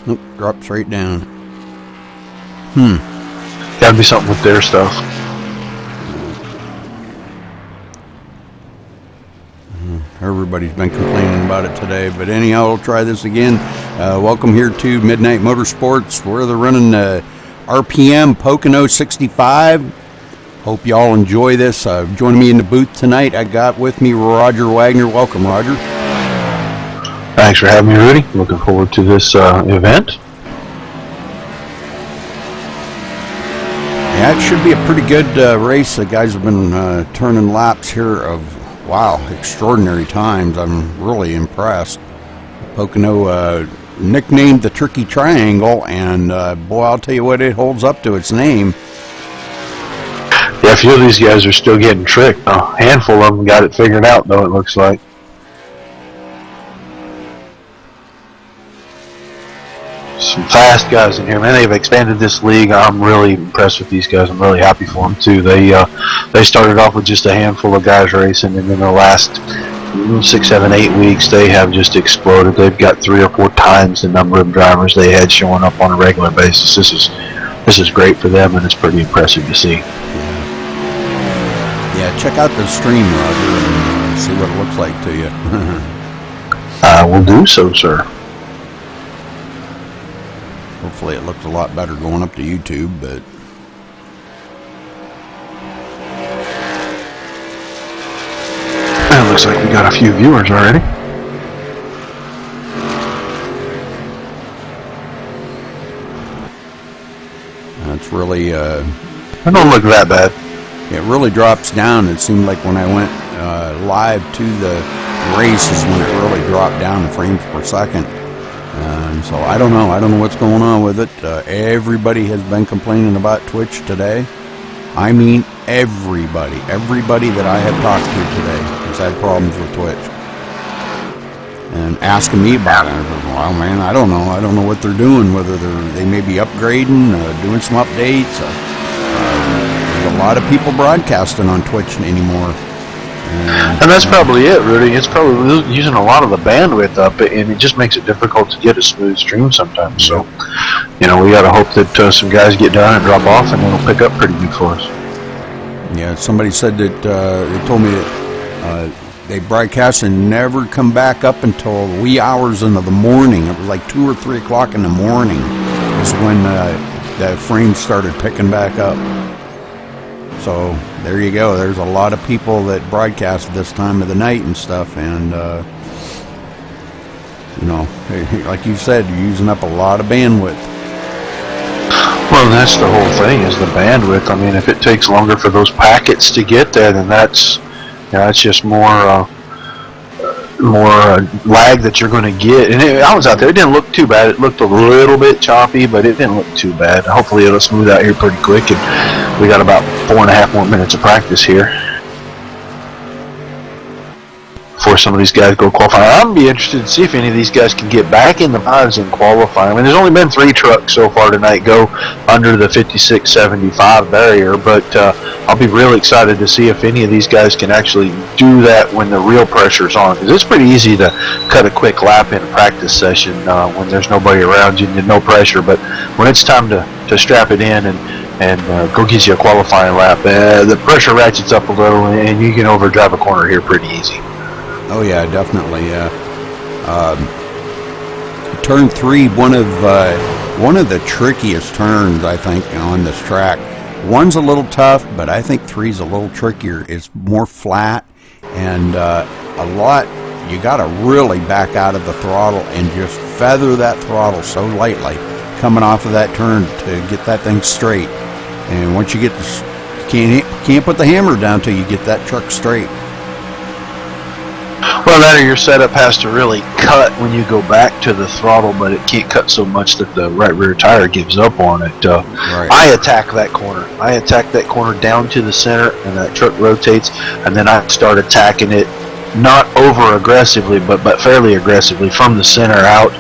Nope, dropped straight down. Gotta be something with their stuff. Everybody's been complaining about it today, but anyhow, we'll try this again. Welcome here to Midnight Motorsports, where they're running RPM Pocono 65. Hope y'all enjoy this. Joining me in the booth tonight, I got with me Roger Wagner. Welcome, Roger. Thanks for having me, Rudy. Looking forward to this event. Yeah, it should be a pretty good race. The guys have been turning laps here of, wow, extraordinary times. I'm really impressed. Pocono nicknamed the Tricky Triangle, and boy, I'll tell you what, it holds up to its name. Yeah, a few of these guys are still getting tricked. A handful of them got it figured out, though, it looks like. Some fast guys in here, man. They've expanded this league. I'm really impressed with these guys. I'm really happy for them too. They started off with just a handful of guys racing, and in the last 6, 7, 8 weeks, they have just exploded. They've got 3 or 4 times the number of drivers they had showing up on a regular basis. This is great for them, and it's pretty impressive to see. Yeah, check out the stream, Roger, and see what it looks like to you. I will do so, sir. Hopefully it looks a lot better going up to YouTube, but it looks like we got a few viewers already. it's really It don't look that bad. it really drops down. It seemed like when I went live to the race is when it really dropped down in frames per second. So I don't know what's going on with it. Everybody has been complaining about Twitch today. I mean everybody that I have talked to today has had problems with Twitch and asking me about it. Well, man, I don't know what they're doing, whether they may be upgrading, doing some updates. There's a lot of people broadcasting on Twitch anymore. And that's probably it, Rudy. It's probably using a lot of the bandwidth up, and it just makes it difficult to get a smooth stream sometimes. So, we got to hope that some guys get done and drop off, and it'll pick up pretty good for us. Yeah, somebody said that they told me that they broadcast and never come back up until wee hours into the morning. It was like 2 or 3 o'clock in the morning is when the frames started picking back up. So there you go. There's a lot of people that broadcast this time of the night and stuff, and like you said, you're using up a lot of bandwidth. Well, that's the whole thing, is the bandwidth. I mean, if it takes longer for those packets to get there, then that's just more lag that you're going to get. And I was out there. It didn't look too bad. It looked a little bit choppy, but it didn't look too bad. Hopefully it'll smooth out here pretty quick, and we got about 4.5 more minutes of practice here before some of these guys go qualify. I'm be interested to see if any of these guys can get back in the fives and qualify. I mean, there's only been 3 trucks so far tonight go under the 56.75 barrier, but I'll be really excited to see if any of these guys can actually do that when the real pressure's on. Because it's pretty easy to cut a quick lap in a practice session when there's nobody around you and no pressure. But when it's time to strap it in and go get you a qualifying lap, the pressure ratchets up a little, and you can overdrive a corner here pretty easy. Oh yeah, definitely. Turn 3, one of the trickiest turns, I think, on this track. 1's a little tough, but I think 3's a little trickier. It's more flat, and you got to really back out of the throttle and just feather that throttle so lightly coming off of that turn to get that thing straight. And once you get this, you can't put the hammer down till you get that truck straight. Well, that or your setup has to really cut when you go back to the throttle, but it can't cut so much that the right rear tire gives up on it. Right. I attack that corner. Down to the center, and that truck rotates, and then I start attacking it, not over aggressively, but fairly aggressively from the center out.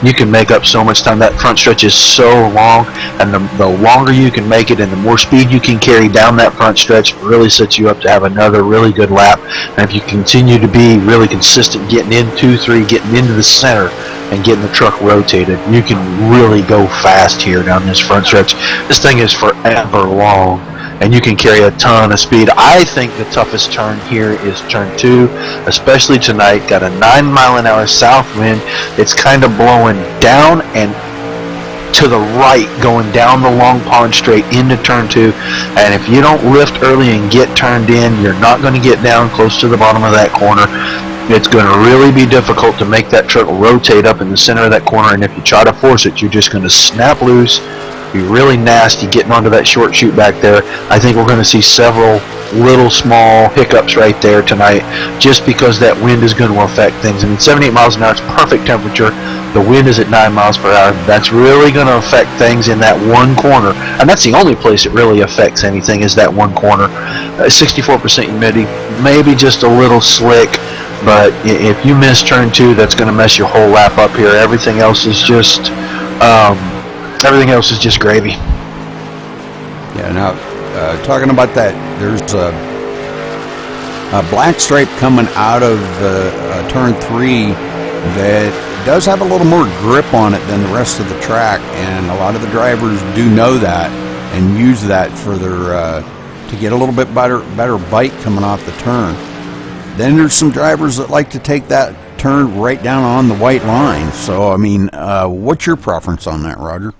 You can make up so much time. That front stretch is so long, and the longer you can make it and the more speed you can carry down that front stretch really sets you up to have another really good lap. And if you continue to be really consistent getting in 2-3, getting into the center, and getting the truck rotated, you can really go fast here down this front stretch. This thing is forever long, and you can carry a ton of speed. I think the toughest turn here is turn 2, especially tonight. Got a 9-mile-an-hour south wind. It's kind of blowing down and to the right, going down the long pond straight into turn 2. And if you don't lift early and get turned in, you're not going to get down close to the bottom of that corner. It's going to really be difficult to make that truck rotate up in the center of that corner, and if you try to force it, you're just going to snap loose, be really nasty getting onto that short chute back there. I think we're going to see several little small hiccups right there tonight, just because that wind is going to affect things. I mean, 78 miles an hour is perfect temperature. The wind is at 9 miles per hour. That's really going to affect things in that one corner, and that's the only place it really affects anything, is that one corner. 64% humidity, maybe just a little slick, but if you miss turn 2, that's going to mess your whole lap up here. Everything else is just gravy. Yeah, now, talking about that, there's a black stripe coming out of turn 3 that does have a little more grip on it than the rest of the track, and a lot of the drivers do know that and use that for their to get a little bit better bite coming off the turn. Then there's some drivers that like to take that turn right down on the white line. So, I mean, what's your preference on that, Roger?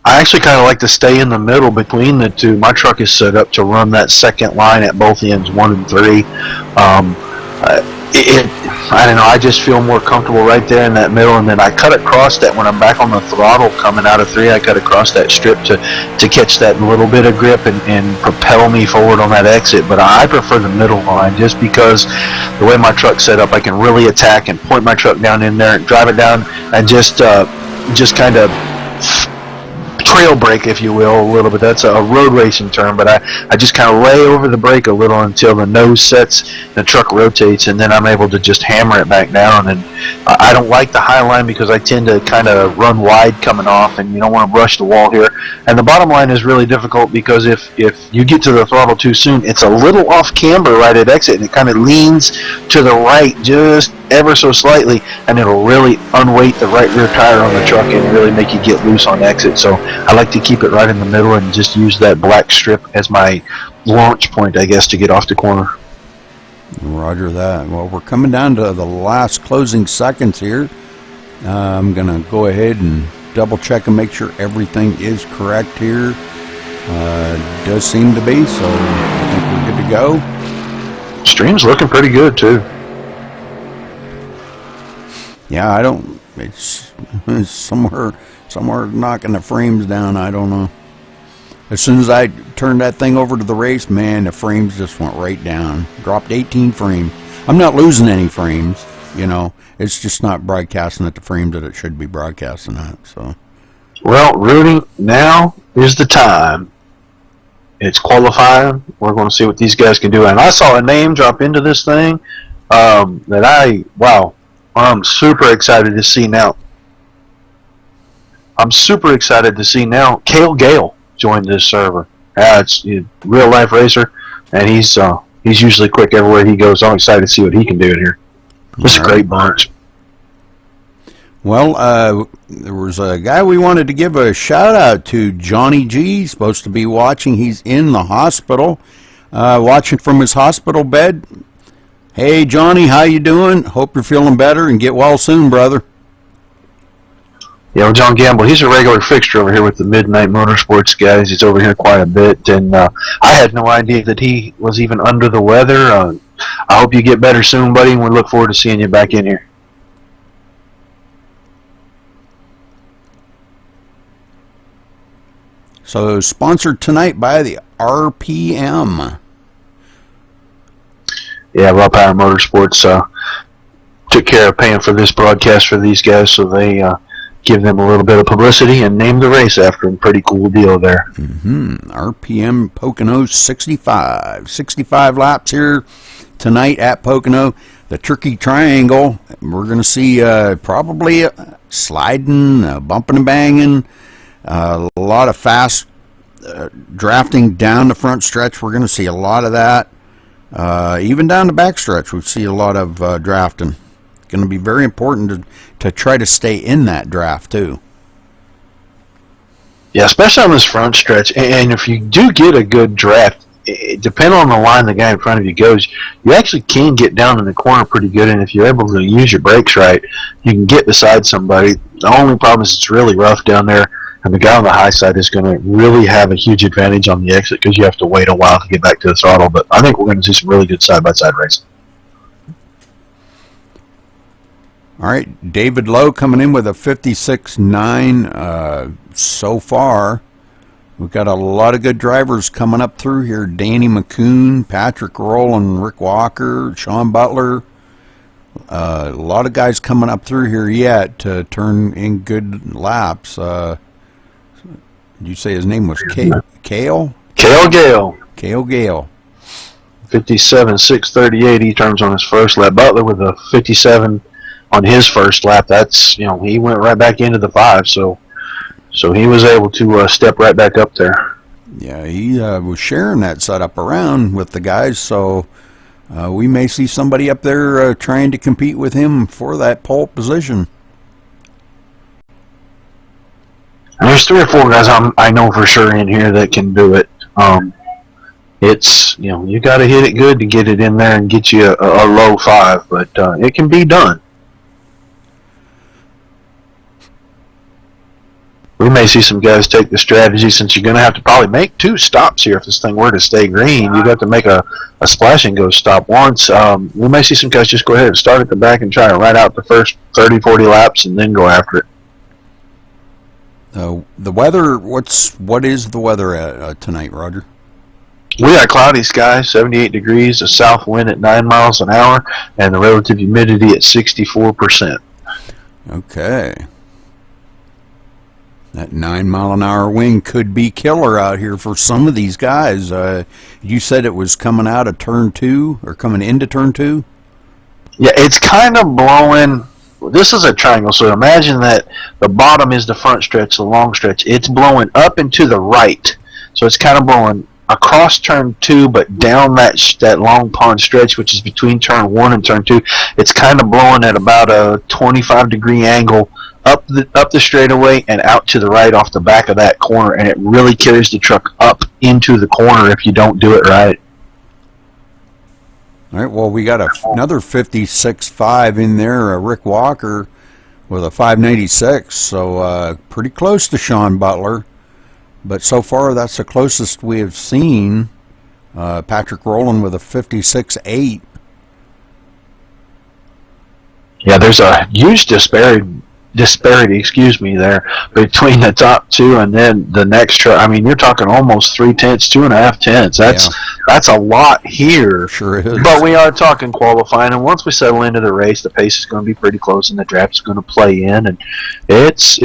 I actually kind of like to stay in the middle between the two. My truck is set up to run that second line at both ends, 1 and 3. I don't know, I just feel more comfortable right there in that middle, and then I cut across that when I'm back on the throttle coming out of 3. I cut across that strip to catch that little bit of grip and propel me forward on that exit. But I prefer the middle line, just because the way my truck's set up, I can really attack and point my truck down in there and drive it down and just kind of trail brake, if you will, a little bit. That's a road racing term, but I just kind of lay over the brake a little until the nose sets, the truck rotates, and then I'm able to just hammer it back down. And I don't like the high line because I tend to kind of run wide coming off, and you don't want to brush the wall here. And the bottom line is really difficult because if you get to the throttle too soon, it's a little off camber right at exit, and it kind of leans to the right just ever so slightly, and it'll really unweight the right rear tire on the truck and really make you get loose on exit. So I like to keep it right in the middle and just use that black strip as my launch point, I guess, to get off the corner. Roger that. Well, we're coming down to the last closing seconds here. I'm going to go ahead and double check and make sure everything is correct here. Does seem to be, so I think we're good to go. Stream's looking pretty good, too. Yeah, it's somewhere knocking the frames down. I don't know. As soon as I turned that thing over to the race, man, the frames just went right down. Dropped 18 frames. I'm not losing any frames, you know. It's just not broadcasting at the frame that it should be broadcasting at. So, well, Rudy, now is the time. It's qualifying. We're going to see what these guys can do. And I saw a name drop into this thing I'm super excited to see now. Cale Gale joined this server. It's a real life racer, and he's usually quick everywhere he goes. I'm excited to see what he can do in here. This is a great bunch. Well, there was a guy we wanted to give a shout out to, Johnny G. He's supposed to be watching. He's in the hospital, watching from his hospital bed. Hey, Johnny, how you doing? Hope you're feeling better and get well soon, brother. Yeah, well, John Gamble, he's a regular fixture over here with the Midnight Motorsports guys. He's over here quite a bit, and I had no idea that he was even under the weather. I hope you get better soon, buddy, and we look forward to seeing you back in here. So, sponsored tonight by the RPM. Yeah, Raw Power Motorsports took care of paying for this broadcast for these guys, so they give them a little bit of publicity and name the race after them. Pretty cool deal there. RPM Pocono 65. 65 laps here tonight at Pocono. The Turkey Triangle, we're going to see probably sliding, bumping and banging, a lot of fast drafting down the front stretch. We're going to see a lot of that. Even down the back stretch, we see a lot of drafting going to be very important to try to stay in that draft too. Yeah, especially on this front stretch. And if you do get a good draft, depending on the line the guy in front of you goes, you actually can get down in the corner pretty good. And if you're able to use your brakes right, you can get beside somebody. The only problem is it's really rough down there, and the guy on the high side is going to really have a huge advantage on the exit because you have to wait a while to get back to the throttle. But I think we're going to see some really good side-by-side racing. All right, David Lowe coming in with a 56.9 so far. We've got a lot of good drivers coming up through here. Danny McCoon, Patrick Rowland, Rick Walker, Sean Butler. A lot of guys coming up through here yet to turn in good laps. Did you say his name was Cale? Cale Gale. Cale Gale. 57.638. He turns on his first lap. Butler with a 57 on his first lap. That's, he went right back into the 5. So he was able to step right back up there. Yeah, he was sharing that setup around with the guys, so we may see somebody up there trying to compete with him for that pole position. There's 3 or 4 guys I know for sure in here that can do it. It's, you got to hit it good to get it in there and get you a low 5, but it can be done. We may see some guys take the strategy, since you're going to have to probably make 2 stops here if this thing were to stay green. You'd have to make a splash and go stop once. We may see some guys just go ahead and start at the back and try to ride out the first 30, 40 laps and then go after it. The weather, what is the weather tonight, Roger? We got cloudy skies, 78 degrees, a south wind at 9 miles an hour, and the relative humidity at 64%. Okay. That 9-mile-an-hour wind could be killer out here for some of these guys. You said it was coming out of turn 2 or coming into turn 2? Yeah, it's kind of blowing. This is a triangle, so imagine that the bottom is the front stretch, the long stretch. It's blowing up and to the right. So it's kind of blowing across turn 2, but down that long pond stretch, which is between turn 1 and turn 2. It's kind of blowing at about a 25-degree angle up the straightaway and out to the right off the back of that corner, and it really carries the truck up into the corner if you don't do it right. All right, well, we got another 56.5 in there, Rick Walker with a 596, so pretty close to Sean Butler. But so far, that's the closest we have seen. Patrick Rowland with a 56.8. Yeah, there's a huge disparity there between the top 2 and then the next truck. I mean, you're talking almost 3 tenths, 2.5 tenths. That's a lot here. Sure is. But we are talking qualifying, and once we settle into the race, the pace is going to be pretty close, and the draft is going to play in, and it's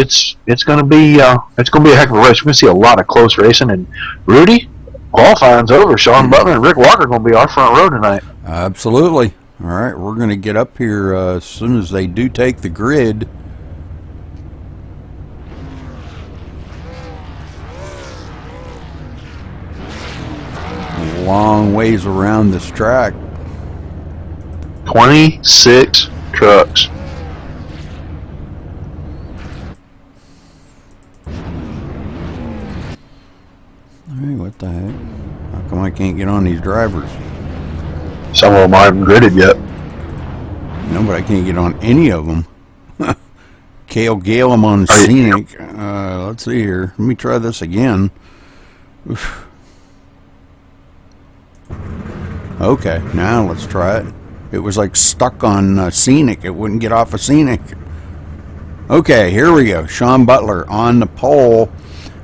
going to be a heck of a race. We're going to see a lot of close racing, and Rudy, qualifying's over. Sean Butler and Rick Walker are going to be our front row tonight. Absolutely. All right, we're going to get up here as soon as they do take the grid. Long ways around this track. 26 trucks. Hey, what the heck? How come I can't get on these drivers? Some of them aren't gridded yet. No, but I can't get on any of them. Cale Gale, I'm on Scenic. Let's see here. Let me try this again. Oof. Okay, now let's try it. It was like stuck on Scenic. It wouldn't get off of Scenic. Okay, here we go. Sean Butler on the pole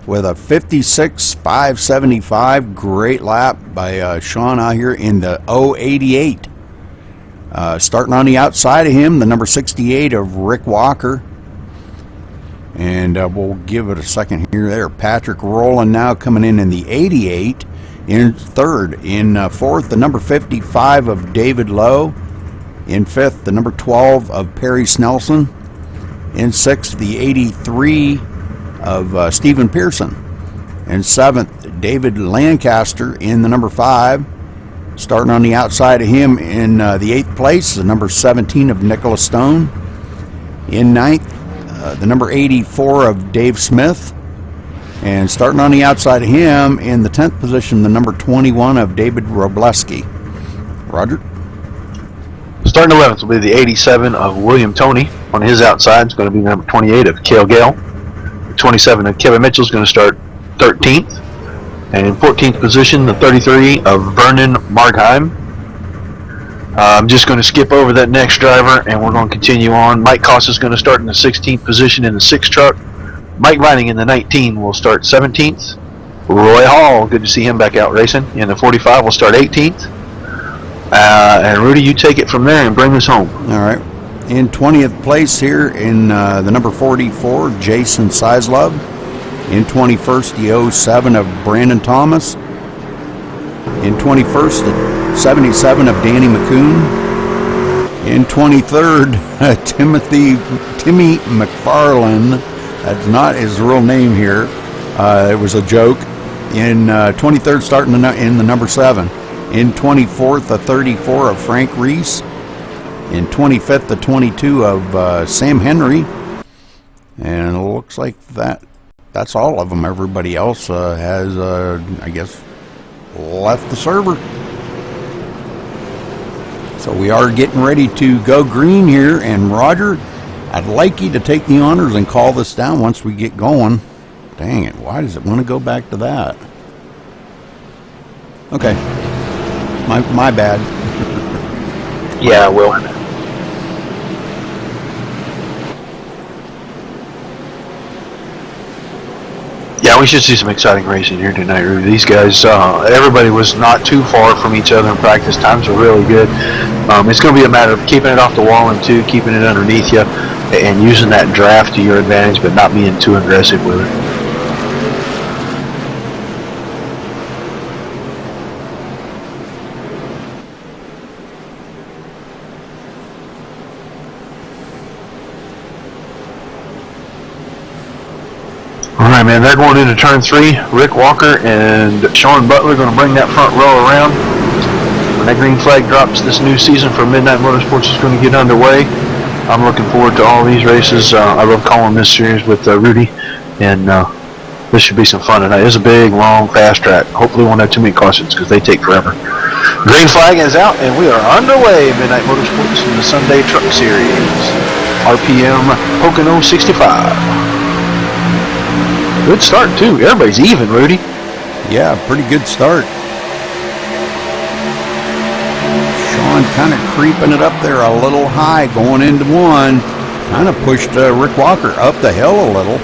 with a 56.575. Great lap by Sean out here in the 088. Starting on the outside of him, the number 68 of Rick Walker. And we'll give it a second here. There, Patrick Rowland now coming in the 88. In third. In fourth, the number 55 of David Lowe. In fifth, the number 12 of Perry Snelson. In sixth, the 83 of Stephen Pearson. In seventh, David Lancaster in the number 5. Starting on the outside of him in the 8th place, the number 17 of Nicholas Stone. In 9th, the number 84 of Dave Smith. And starting on the outside of him in the 10th position, the number 21 of David Robleski. Roger? Starting 11th will be the 87 of William Toney. On his outside is going to be number 28 of Cale Gale. The 27 of Kevin Mitchell is going to start 13th. And in 14th position, the 33 of Vernon Markheim. I'm just going to skip over that next driver, and we're going to continue on. Mike Koss is going to start in the 16th position in the 6th truck. Mike Vining in the 19 will start 17th. Roy Hall, good to see him back out racing. In the 45 will start 18th. And Rudy, you take it from there and bring us home. All right. In 20th place here in the number 44, Jason Sislove. In 21st, the 07 of Brandon Thomas. In 21st, the 77 of Danny McCoon. In 23rd, Timmy McFarlane. That's not his real name here. It was a joke. In 23rd, starting in the number 7. In 24th, the 34 of Frank Reese. In 25th, the 22 of Sam Henry. And it looks like that's all of them. Everybody else has, I guess, left the server. So we are getting ready to go green here. And Roger, I'd like you to take the honors and call this down once we get going. Dang it, why does it want to go back to that? Okay. My bad. Yeah, I will. Yeah, we should see some exciting racing here tonight, Rudy. These guys, everybody was not too far from each other in practice. Times are really good. It's going to be a matter of keeping it off the wall and keeping it underneath you and using that draft to your advantage, but not being too aggressive with it. All right, man, they're going into turn 3. Rick Walker and Sean Butler are going to bring that front row around. When that green flag drops, this new season for Midnight Motorsports is going to get underway. I'm looking forward to all these races. I love calling this series with Rudy, and this should be some fun tonight. It's a big, long, fast track. Hopefully we won't have too many cautions because they take forever. Green flag is out, and we are underway in Midnight Motorsports in the Sunday Truck Series. RPM Pocono 65. Good start, too. Everybody's even, Rudy. Yeah, pretty good start. Sean kind of creeping it up there a little high going into one. Kind of pushed Rick Walker up the hill a little.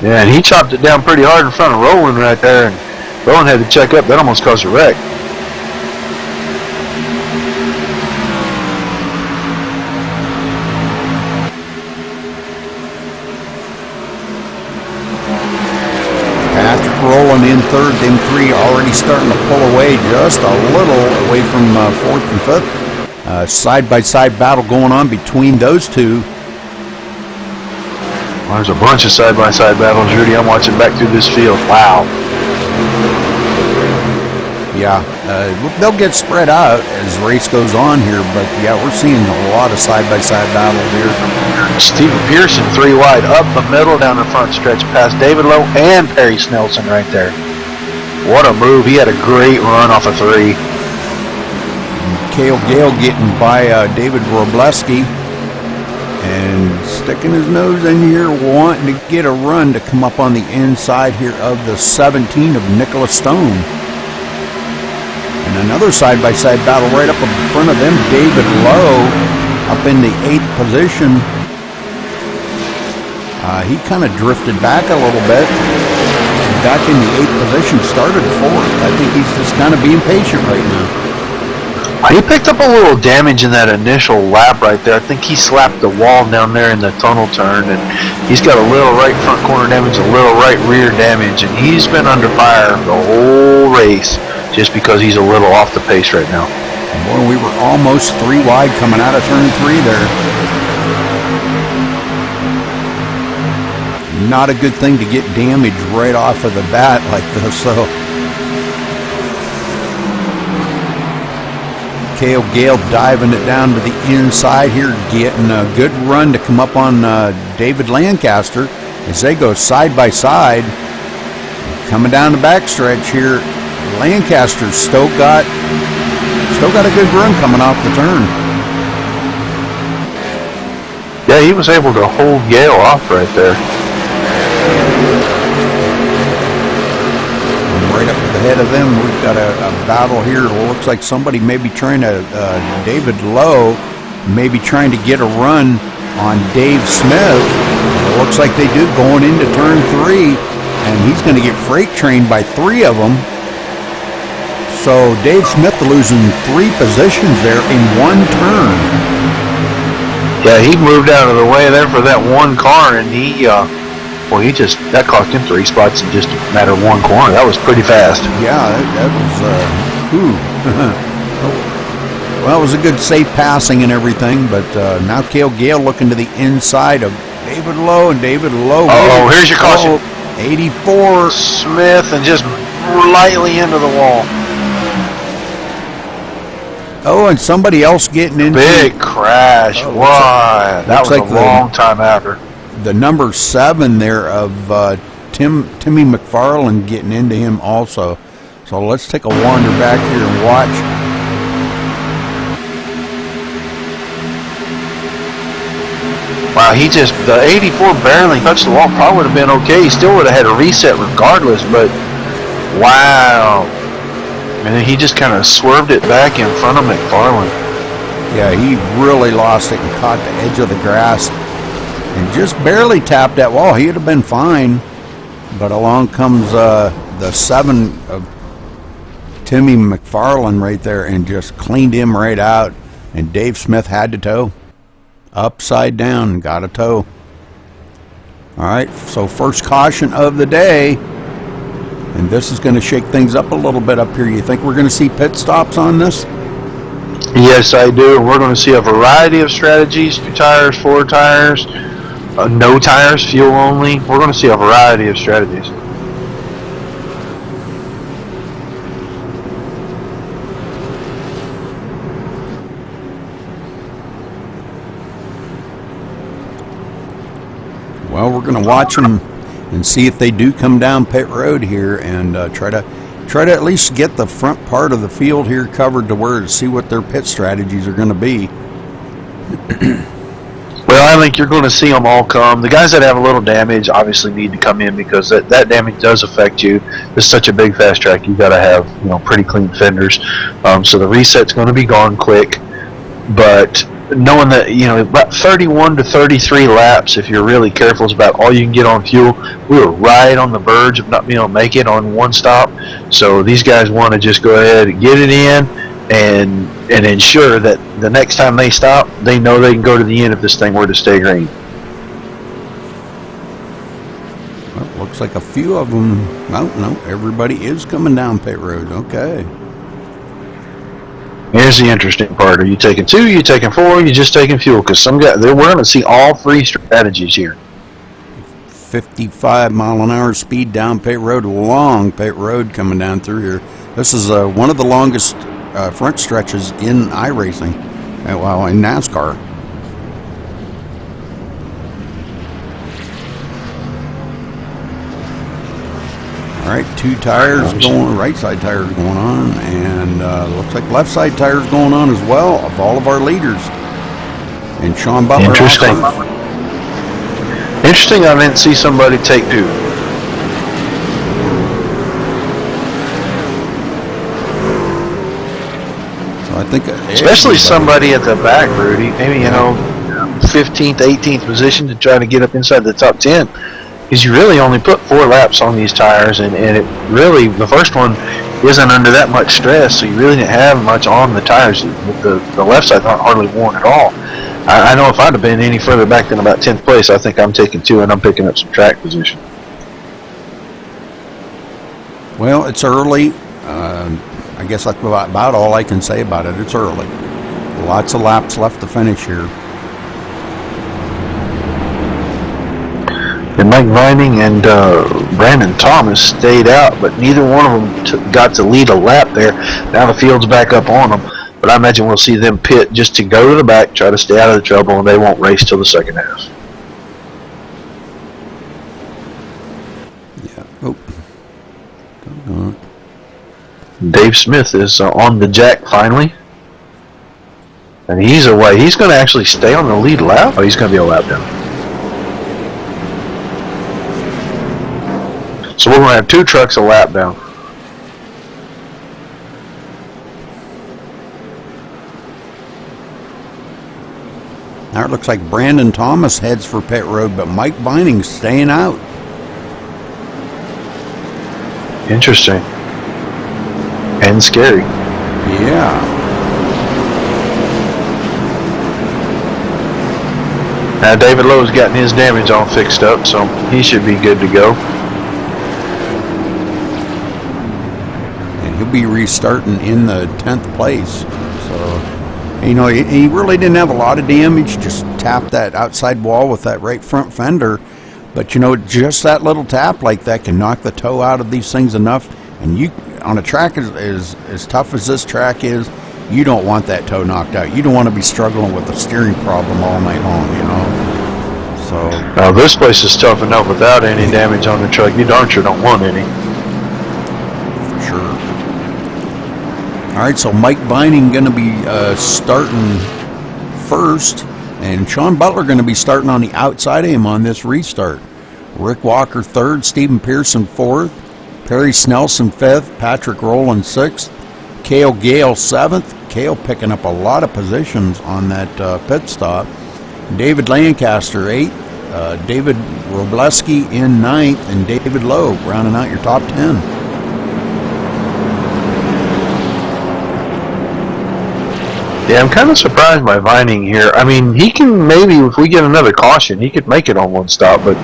Yeah, and he chopped it down pretty hard in front of Roland right there. And Roland had to check up. That almost caused a wreck. Rolling in third, them 3 already starting to pull away just a little away from 4th and 5th. Side-by-side battle going on between those two. Well, there's a bunch of side-by-side battles, Rudy. I'm watching back through this field. Wow. Yeah, they'll get spread out as the race goes on here, but yeah, we're seeing a lot of side-by-side battles here. Stephen Pearson, 3 wide, up the middle, down the front stretch, past David Lowe and Perry Snelson right there. What a move. He had a great run off of 3. Cale Gale getting by David Robleski and sticking his nose in here, wanting to get a run to come up on the inside here of the 17 of Nicholas Stone. And another side-by-side battle right up in front of them. David Lowe up in the 8th position. He kind of drifted back a little bit. Back in the 8th position, started 4th. I think he's just kind of being patient right now. He picked up a little damage in that initial lap right there. I think he slapped the wall down there in the tunnel turn, and he's got a little right front corner damage, a little right rear damage, and he's been under fire the whole race just because he's a little off the pace right now. Boy, we were almost 3 wide coming out of turn 3 there. Not a good thing to get damaged right off of the bat like this, so. Cale Gale diving it down to the inside here, getting a good run to come up on David Lancaster as they go side by side. Coming down the backstretch here, Lancaster's still got a good run coming off the turn. Yeah, he was able to hold Gale off right there. Right up to the head of them, we've got a battle here. It looks like somebody may be trying to, David Lowe, maybe trying to get a run on Dave Smith. It looks like they do going into turn 3, and he's going to get freight trained by 3 of them. So Dave Smith losing 3 positions there in 1 turn. Yeah, he moved out of the way there for that one car, and that cost him 3 spots in just a matter of 1 corner. That was pretty fast. Yeah, that was, Well, it was a good safe passing and everything, but now Cale Gale looking to the inside of David Lowe, and David Lowe. Oh, here's your caution. 84. Smith, and just lightly into the wall. Oh, and somebody else getting into big crash. Oh, Why? That was like a long time after. The number 7 there of Timmy McFarland getting into him also. So let's take a wander back here and watch. Wow, the 84 barely touched the wall. Probably would have been okay. He still would have had a reset regardless, but wow. And then he just kind of swerved it back in front of McFarland. Yeah, he really lost it and caught the edge of the grass and just barely tapped that wall. He would have been fine, but along comes the 7 of Timmy McFarland right there and just cleaned him right out, and Dave Smith had to tow. Upside down, got a tow. All right, so first caution of the day, and this is going to shake things up a little bit up here. You think we're going to see pit stops on this? Yes, I do. We're going to see a variety of strategies: 2 tires, 4 tires, no tires, fuel only. We're going to see a variety of strategies. Well, we're going to watch them and see if they do come down pit road here, and try to at least get the front part of the field here covered to see what their pit strategies are going to be. Well, I think you're going to see them all come. The guys that have a little damage obviously need to come in, because that damage does affect you. This is such a big fast track. You got to have pretty clean fenders. So the reset's going to be gone quick, but knowing that about 31 to 33 laps, if you're really careful, is about all you can get on fuel. We were right on the verge of not being able to make it on one stop, so these guys want to just go ahead and get it in and ensure that the next time they stop, they know they can go to the end if this thing were to stay green. Well, looks like a few of them. No, everybody is coming down pit road. Okay. Here's the interesting part. Are you taking 2? Are you taking 4? Are you just taking fuel? Because some guys, we're going to see all 3 strategies here. 55 mile an hour speed down pit road, long pit road coming down through here. This is one of the longest front stretches in iRacing, in NASCAR. All right, 2 tires going, right side tires going on, and looks like left side tires going on as well of all of our leaders. And Sean Butler. Interesting. Interesting, I didn't see somebody take 2. So I think especially somebody at the back, Rudy, maybe 15th, 18th position to try to get up inside the top 10. Because you really only put 4 laps on these tires, and it really, the first one isn't under that much stress, so you really didn't have much on the tires. The left side's not hardly worn at all. I know if I'd have been any further back than about 10th place, I think I'm taking 2 and I'm picking up some track position. Well, it's early. I guess that's about all I can say about it. It's early. Lots of laps left to finish here. And Mike Vining and Brandon Thomas stayed out, but neither one of them got to lead a lap there. Now the field's back up on them. But But I imagine we'll see them pit just to go to the back, try to stay out of the trouble, and they won't race till the second half. Yeah. Oh. Doggone it. Dave Smith is on the jack finally. And he's away. He's going to actually stay on the lead lap. Oh, he's going to be a lap down. So we're going to have 2 trucks a lap down. Now it looks like Brandon Thomas heads for pit road, but Mike Vining's staying out. Interesting. And scary. Yeah. Now David Lowe's gotten his damage all fixed up, so he should be good to go. And he'll be restarting in the 10th place. So, you know, he really didn't have a lot of damage, just tapped that outside wall with that right front fender. But, you know, just that little tap like that can knock the toe out of these things enough. And you, on a track as tough as this track is, you don't want that toe knocked out. You don't want to be struggling with a steering problem all night long, you know. So now this place is tough enough without any damage on the truck. You darn sure don't want any. For sure. All right, so Mike Vining going to be starting first, and Sean Butler going to be starting on the outside of him on this restart. Rick Walker third, Stephen Pearson fourth, Perry Snelson fifth, Patrick Rowland sixth, Cale Gale seventh. Cale picking up a lot of positions on that pit stop. David Lancaster eighth, David Robleski in ninth, and David Lowe rounding out your top 10. Yeah, I'm kind of surprised by Vining here. I mean, he can maybe, if we get another caution, he could make it on one stop, but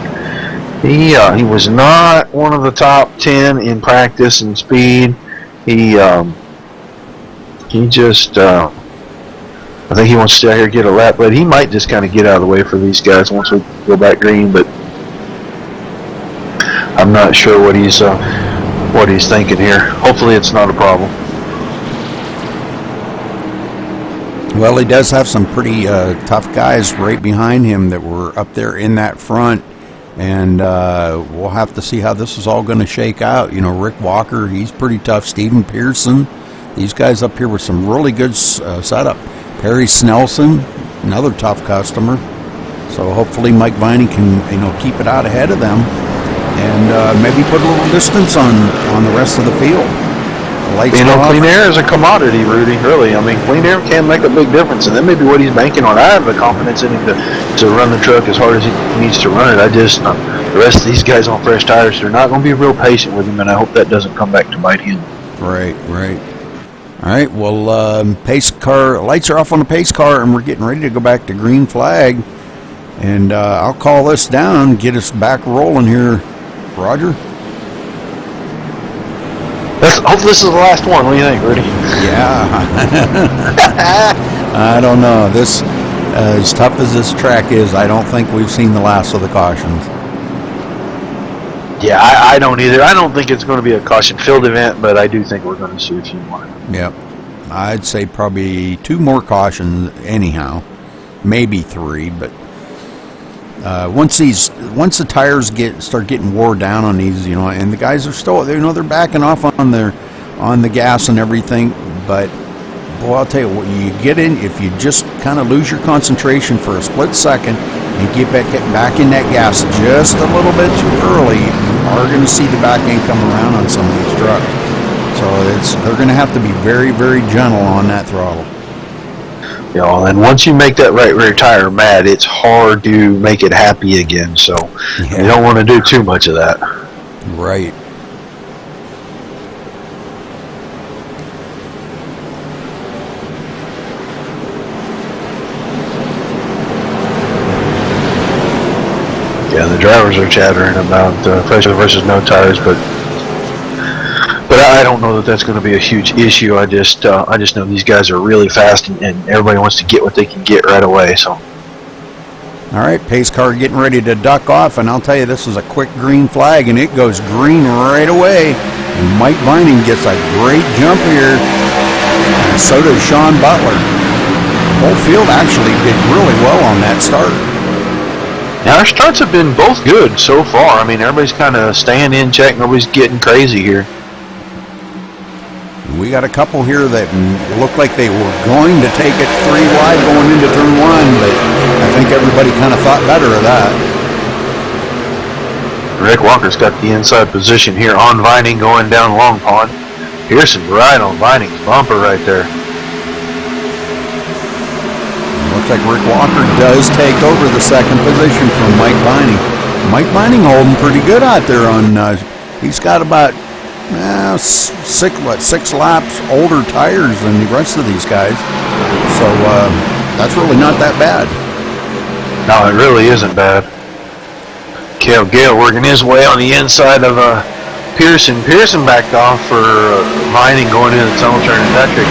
he was not one of the top 10 in practice and speed. He just, I think he wants to stay out here and get a lap, but he might just kind of get out of the way for these guys once we go back green, but I'm not sure what he's thinking here. Hopefully it's not a problem. Well, he does have some pretty tough guys right behind him that were up there in that front, and we'll have to see how this is all going to shake out. You know, Rick Walker, he's pretty tough. Stephen Pearson, these guys up here with some really good setup. Perry Snelson, another tough customer. So hopefully Mike Vining can, you know, keep it out ahead of them, and maybe put a little distance on the rest of the field. You know, clean air is a commodity, Rudy, really. I mean, clean air can make a big difference, and that may be what he's banking on. I have the confidence in him to run the truck as hard as he needs to run it. I just, the rest of these guys on fresh tires, they're not going to be real patient with him, and I hope that doesn't come back to bite him. Right. All right, well, pace car, lights are off on the pace car, and we're getting ready to go back to green flag. And I'll call this down, get us back rolling here, Roger. Hopefully this is the last one. What do you think, Rudy? Yeah. I don't know. This, as tough as this track is, I don't think we've seen the last of the cautions. Yeah, I don't either. I don't think it's going to be a caution-filled event, but I do think we're going to see a few more. Yep. I'd say probably 2 more cautions anyhow. Maybe 3, but once the tires start getting wore down on these, you know, and the guys are still, you know, they're backing off on the gas and everything, but boy, I'll tell you what, you get in, if you just kind of lose your concentration for a split second and get back in that gas just a little bit too early, you are going to see the back end come around on some of these trucks. So they're going to have to be very, very gentle on that throttle. You know, and once you make that right rear tire mad, it's hard to make it happy again. So you don't want to do too much of that. Right. Yeah, the drivers are chattering about fresh versus no tires, but I don't know that that's going to be a huge issue. I just know these guys are really fast, and everybody wants to get what they can get right away. So, all right, pace car getting ready to duck off, and I'll tell you, this is a quick green flag, and it goes green right away. And Mike Vining gets a great jump here. So does Sean Butler. The whole field actually did really well on that start. Now, our starts have been both good so far. I mean, everybody's kind of staying in check. Nobody's getting crazy here. We got a couple here that looked like they were going to take it 3 wide going into turn 1, but I think everybody kind of thought better of that. Rick Walker's got the inside position here on Vining going down Long Pond. Pearson right on Vining's bumper right there. Looks like Rick Walker does take over the second position from Mike Vining. Mike Vining holding pretty good out there on, he's got about 6 laps older tires than the rest of these guys. So that's really not that bad. No, it really isn't bad. Cale Gale working his way on the inside of Pearson. Pearson backed off for Vining going into the tunnel turn, and Patrick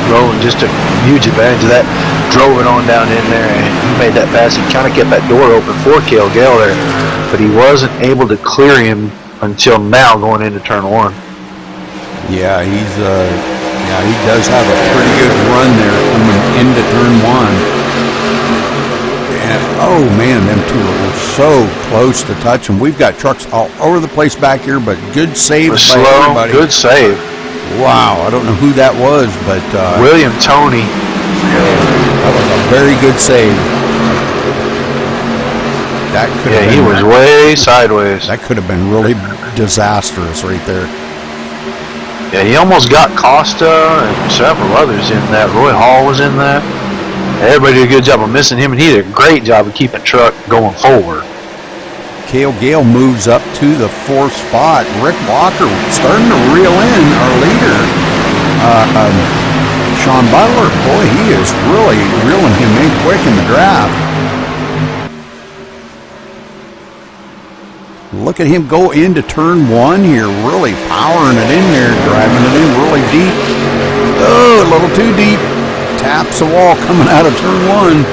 Rowland just took huge advantage of that, drove it on down in there, and he made that pass. He kind of kept that door open for Cale Gale there, but he wasn't able to clear him until now going into turn 1. Yeah, he does have a pretty good run there coming into turn 1. And oh man, them two were so close to touch them. We've got trucks all over the place back here, but good save by everybody. Good save. Wow, I don't know who that was, but William Toney. That was a very good save. That could have he was way sideways. That could have been really disastrous right there. Yeah, he almost got Costa and several others in that. Roy Hall was in that. Everybody did a good job of missing him, and he did a great job of keeping truck going forward. Cale Gale moves up to the 4th spot. Rick Walker starting to reel in our leader. Sean Butler, boy, he is really reeling him in quick in the draft. Look at him go into turn 1 here, really powering it in there, driving it in really deep. Oh, a little too deep. Taps the wall coming out of turn 1.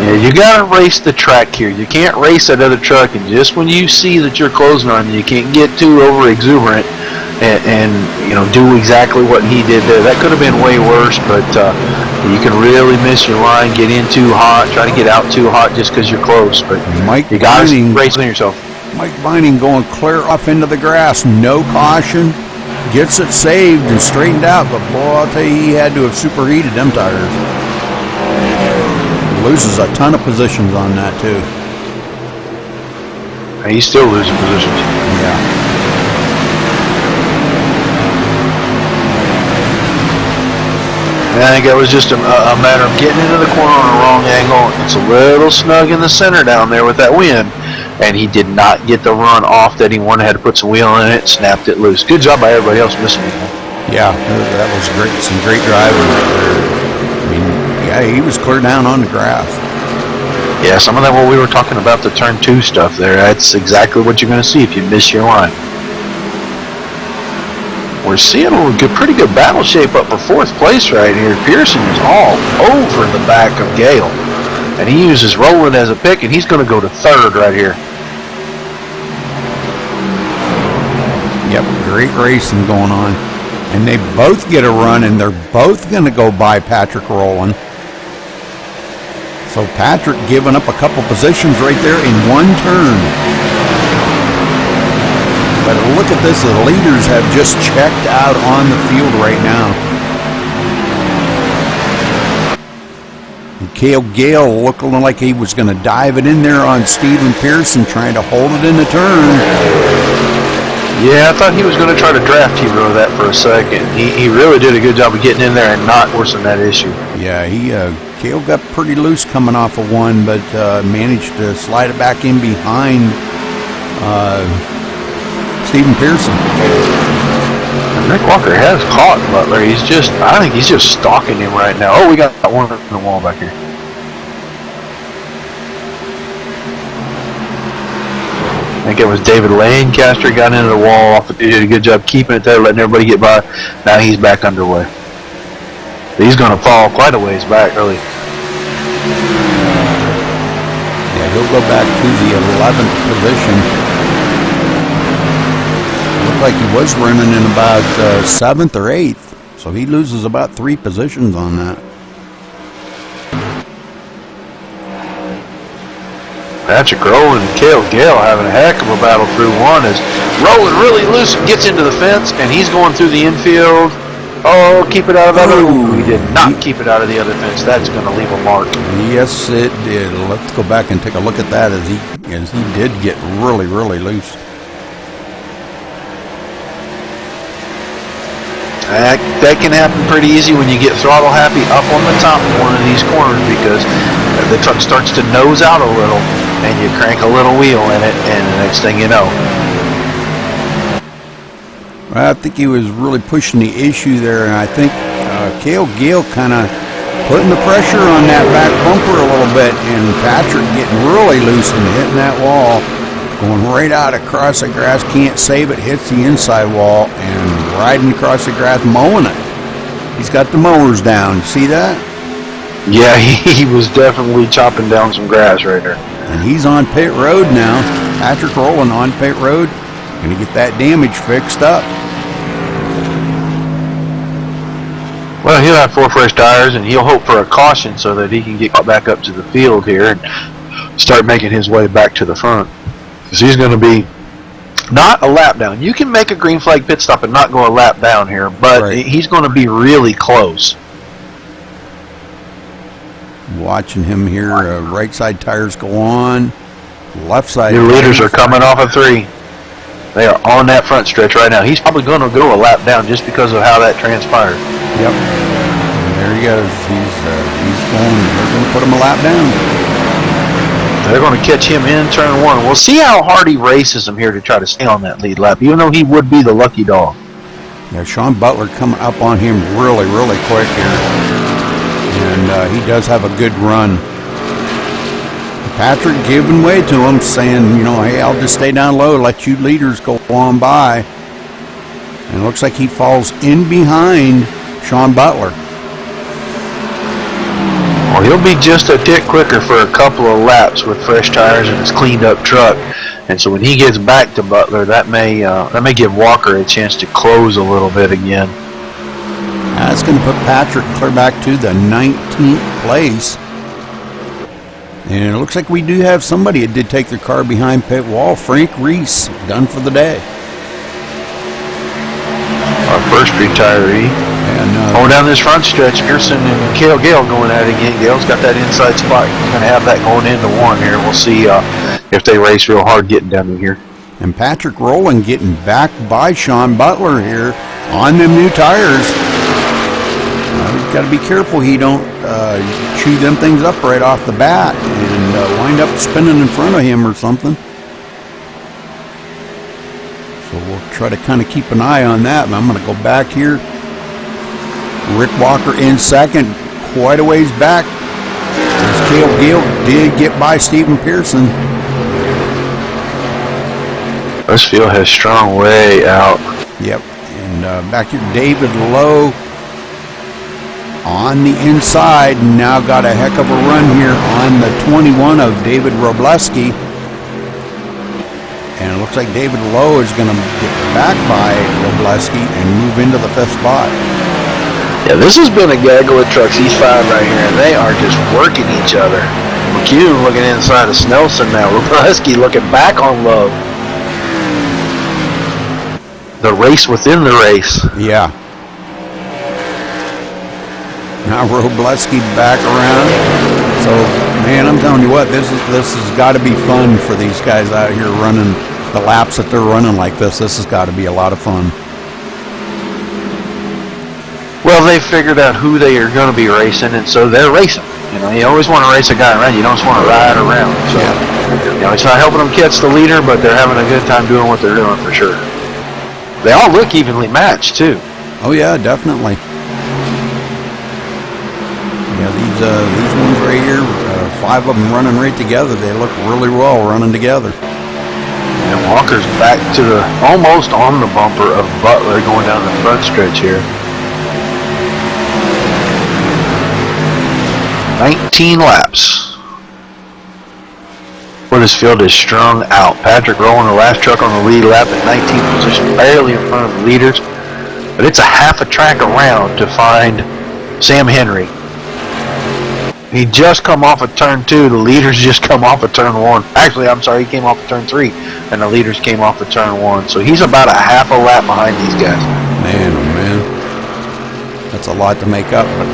Yeah, you gotta race the track here. You can't race that other truck, and just when you see that you're closing on you, can't get too over exuberant and do exactly what he did there. That could have been way worse, but you can really miss your line, get in too hot, try to get out too hot just because you're close. But you gotta race yourself. Mike Vining going clear off into the grass, no caution. Gets it saved and straightened out, but boy, I'll tell you, he had to have superheated them tires. Loses a ton of positions on that too. He's still losing positions. Yeah. And I think it was just a matter of getting into the corner on a wrong angle. It's a little snug in the center down there with that wind. And he did not get the run off that he wanted. Had to put some wheel in it, snapped it loose. Good job by everybody else missing it. Yeah, that was great. Some great driving right there. I mean, yeah, he was clear down on the grass. Yeah, some of that what we were talking about, the turn 2 stuff there. That's exactly what you're going to see if you miss your line. We're seeing a pretty good battle shape up for 4th place right here. Pearson is all over the back of Gale. And he uses Rowland as a pick, and he's going to go to 3rd right here. Yep, great racing going on. And they both get a run, and they're both going to go by Patrick Rowland. So Patrick giving up a couple positions right there in 1 turn. But look at this, the leaders have just checked out on the field right now. Cale Gale looking like he was going to dive it in there on Stephen Pearson, trying to hold it in the turn. Yeah, I thought he was going to try to draft hero that for a second. He really did a good job of getting in there and not worsening that issue. Yeah, Cale got pretty loose coming off of 1, but managed to slide it back in behind Stephen Pearson. And Rick Walker has caught Butler. I think he's just stalking him right now. Oh, we got one in the wall back here. I think it was David Lancaster got into the wall. He did a good job keeping it there, letting everybody get by. Now he's back underway. He's going to fall quite a ways back early. Yeah, he'll go back to the 11th position. Looked like he was running in about 7th or 8th. So he loses about 3 positions on that. Patrick Rowland and Cale Gale having a heck of a battle through one as Rowland really loose and gets into the fence, and he's going through the infield. Oh, keep it out of that other. We did not keep it out of the other fence. That's going to leave a mark. Yes, it did. Let's go back and take a look at that as he did get really, really loose. That can happen pretty easy when you get throttle happy up on the top of one of these corners, because the truck starts to nose out a little and you crank a little wheel in it, and the next thing you know. I think he was really pushing the issue there, and I think Cale Gale kind of putting the pressure on that back bumper a little bit, and Patrick getting really loose and hitting that wall, going right out across the grass, can't save it, hits the inside wall, and riding across the grass, mowing it. He's got the mowers down. See that? Yeah, he was definitely chopping down some grass right there. And he's on pit road now. Patrick Rowland on pit road. Going to get that damage fixed up. Well, he'll have 4 fresh tires, and he'll hope for a caution so that he can get back up to the field here and start making his way back to the front. Because he's going to be not a lap down. You can make a green flag pit stop and not go a lap down here, but he's going to be really close. Watching him here, right side tires go on, left side. New leaders are coming off of 3. They are on that front stretch right now. He's probably going to go a lap down just because of how that transpired. Yep. And there he goes. He's going. They're going to put him a lap down. They're going to catch him in turn 1. We'll see how hard he races him here to try to stay on that lead lap, even though he would be the lucky dog. Yeah, Sean Butler coming up on him really, really quick here. And he does have a good run. Patrick giving way to him, saying, you know, hey, I'll just stay down low, let you leaders go on by. And it looks like he falls in behind Sean Butler. Well, he'll be just a tick quicker for a couple of laps with fresh tires and his cleaned up truck. And so when he gets back to Butler, that may give Walker a chance to close a little bit again. That's going to put Patrick clear back to the 19th place. And it looks like we do have somebody that did take their car behind pit wall. Frank Reese, done for the day. Our first retiree. And going down this front stretch, Pearson and Cale Gale going at it again. Gale's got that inside spot. He's going to have that going into 1 here. We'll see if they race real hard getting down in here. And Patrick Rowland getting back by Sean Butler here on them new tires. Got to be careful he don't chew them things up right off the bat and wind up spinning in front of him or something. So we'll try to kind of keep an eye on that. And I'm going to go back here. Rick Walker in second, quite a ways back. As Cale Gale did get by Stephen Pearson. This field has strong way out. Yep. And back here, David Lowe on the inside. Now got a heck of a run here on the 21 of David Robleski. And it looks like David Lowe is going to get back by Robleski and move into the 5th spot. Yeah, this has been a gaggle of trucks, these 5 right here, and they are just working each other. McCune looking inside of Snelson now. Robleski looking back on Lowe. The race within the race. Yeah. Now Robleski back around. So, man, I'm telling you what, this has got to be fun for these guys out here running the laps that they're running like this. This has got to be a lot of fun. Well, they figured out who they are going to be racing, and so they're racing. You know, you always want to race a guy around. You don't just want to ride around. So, you know, it's not helping them catch the leader, but they're having a good time doing what they're doing for sure. They all look evenly matched, too. Oh, yeah, definitely. Yeah, these ones right here, 5 of them running right together. They look really well running together. And Walker's back to almost on the bumper of Butler going down the front stretch here. 19 laps. Where this field is strung out. Patrick Rowland, the last truck on the lead lap at 19th position, barely in front of the leaders. but it's a half a track around to find Sam Henry. He just come off of turn 2. The leaders just come off of turn 1. Actually, I'm sorry, he came off of turn 3, and the leaders came off of turn 1. So he's about a half a lap behind these guys. Man, oh man. That's a lot to make up. But,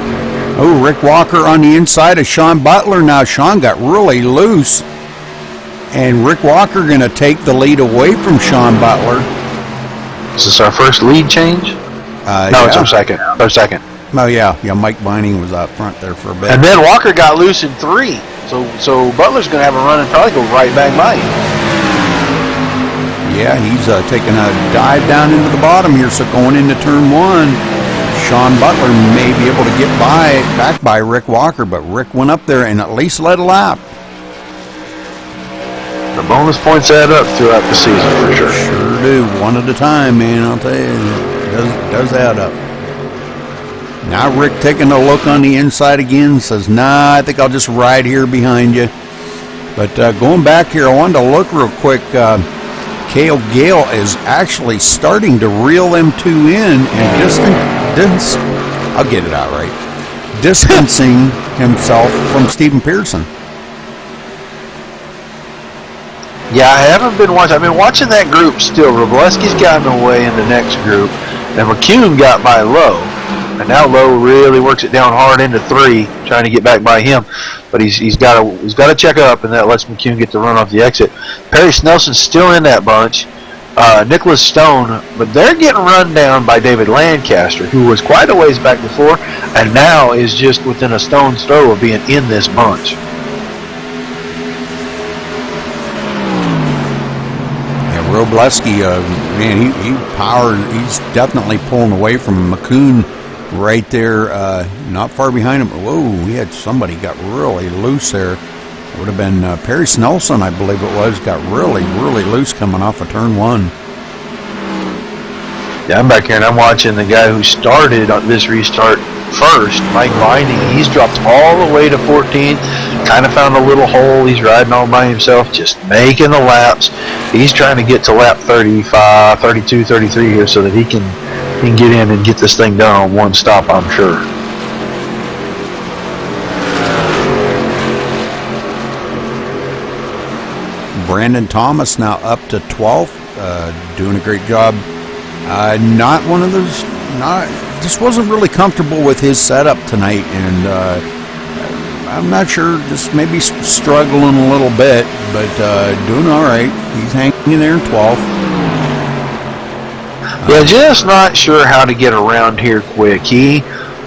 oh, Rick Walker on the inside of Sean Butler. Now, Sean got really loose. And Rick Walker going to take the lead away from Sean Butler. Is this our first lead change? No, it's our second. Our second. Oh, yeah. Yeah, Mike Vining was out front there for a bit. And then Walker got loose in 3. So Butler's going to have a run and probably go right back by him. Yeah, he's taking a dive down into the bottom here. So going into turn 1, Sean Butler may be able to get back by Rick Walker. But Rick went up there and at least led a lap. The bonus points add up throughout the season for sure. Sure do. One at a time, man. I'll tell you. It does add up. Now Rick taking a look on the inside again, says, nah, I think I'll just ride here behind you. But going back here, I wanted to look real quick. Cale Gale is actually starting to reel them two in and I'll get it out right, distancing himself from Stephen Pearson. Yeah, I haven't been watching. I've been watching that group still. Robleski's gotten away in the next group, and McCune got by Lowe. And now Lowe really works it down hard into 3, trying to get back by him. But he's got to check up, and that lets McCune get the run off the exit. Perry Snelson's still in that bunch. Nicholas Stone, but they're getting run down by David Lancaster, who was quite a ways back before, and now is just within a stone's throw of being in this bunch. Robleski, man, he powered. He's definitely pulling away from McCune right there, not far behind him. Whoa, he had somebody got really loose there. It would have been Perry Snelson, I believe it was, got really, really loose coming off of turn 1. Yeah, I'm back here and I'm watching the guy who started on this restart first, Mike Vining. He's dropped all the way to 14th, kind of found a little hole. He's riding all by himself, just making the laps. He's trying to get to lap 35, 32, 33 here so that he can get in and get this thing done on one stop, I'm sure. Brandon Thomas now up to 12th, doing a great job. Not one of those, just wasn't really comfortable with his setup tonight, and I'm not sure, just maybe struggling a little bit, but doing all right. He's hanging in there in 12th. Yeah, just not sure how to get around here quick. He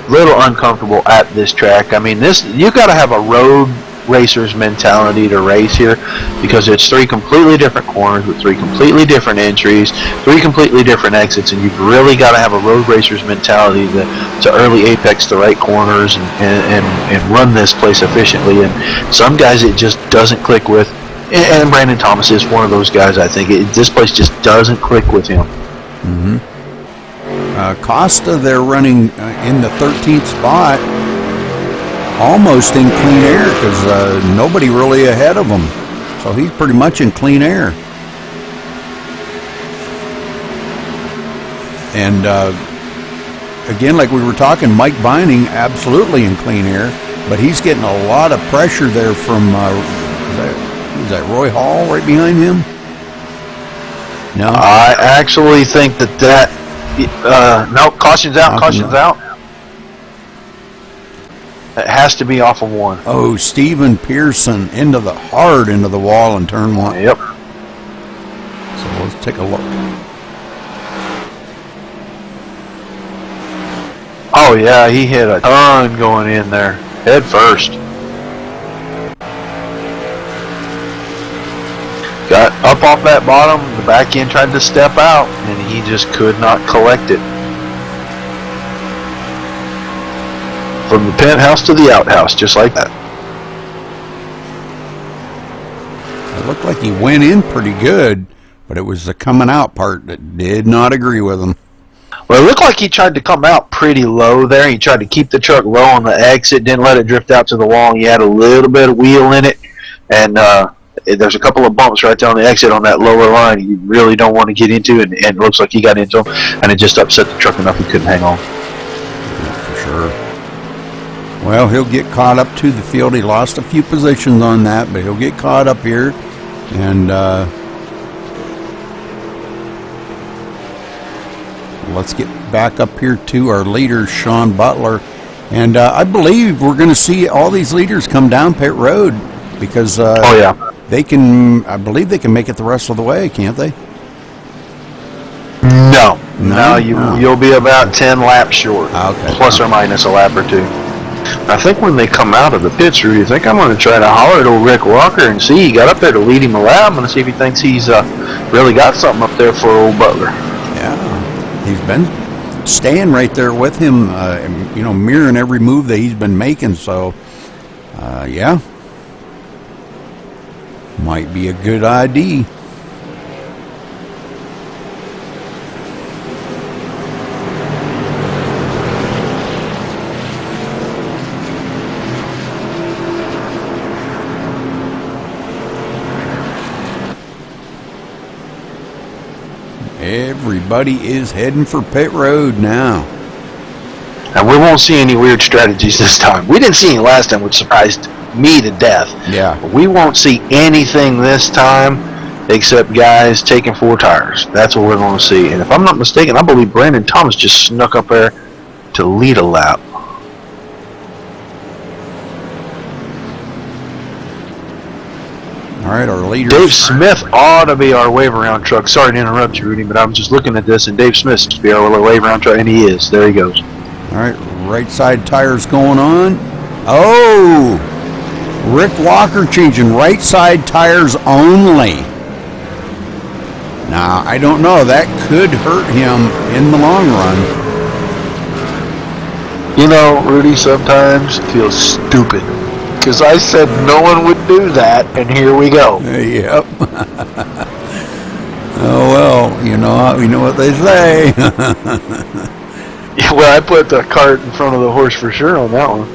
little uncomfortable at this track. I mean, you got to have a road racer's mentality to race here, because it's 3 completely different corners with 3 completely different entries, 3 completely different exits, and you've really got to have a road racer's mentality to early apex the right corners and run this place efficiently. And some guys it just doesn't click with, and Brandon Thomas is one of those guys. I think this place just doesn't click with him. Mm-hmm. Costa, they're running in the 13th spot, almost in clean air, because nobody really ahead of him. So he's pretty much in clean air. And again, like we were talking, Mike Vining absolutely in clean air, but he's getting a lot of pressure there from, is that Roy Hall right behind him? No? I actually think that no, caution's out, caution's out. It has to be off of 1. Oh, Stephen Pearson into the wall in turn 1. Yep. So let's take a look. Oh yeah, he hit a ton going in there, head first. Got up off that bottom, the back end tried to step out, and he just could not collect it. From the penthouse to the outhouse, just like that. It looked like he went in pretty good, but it was the coming out part that did not agree with him. Well, it looked like he tried to come out pretty low there. He tried to keep the truck low on the exit, didn't let it drift out to the wall. He had a little bit of wheel in it, and there's a couple of bumps right down the exit on that lower line you really don't want to get into, and it looks like he got into them, and it just upset the truck enough he couldn't hang on. Yeah, for sure. Well, he'll get caught up to the field. He lost a few positions on that, but he'll get caught up here. And let's get back up here to our leader, Sean Butler. And I believe we're going to see all these leaders come down pit road because Oh yeah, they can. I believe they can make it the rest of the way, can't they? no, No? you'll be about 10 laps short, Okay. plus or minus a lap or two. I think when they come out of the pits, Rudy, I think I'm going to try to holler at old Rick Walker and see. He got up there to lead him a lap. I'm going to see if he thinks he's really got something up there for old Butler. Yeah, he's been staying right there with him, mirroring every move that he's been making. So, yeah, might be a good idea. Everybody is heading for pit road now. And we won't see any weird strategies this time. We didn't see any last time, which surprised me to death. Yeah. But we won't see anything this time except guys taking 4 tires. That's what we're going to see. And if I'm not mistaken, I believe Brandon Thomas just snuck up there to lead a lap. All right, our leader. Dave Smith ought to be our wave around truck. Sorry to interrupt you, Rudy, but I'm just looking at this, and Dave Smith should be our wave around truck, and he is. There he goes. All right, right side tires going on. Oh, Rick Walker changing right side tires only. Now, I don't know. That could hurt him in the long run. You know, Rudy, sometimes it feels stupid. Because I said no one would do that, and here we go. Yep. Oh, well, you know what they say. Yeah, well, I put the cart in front of the horse for sure on that one.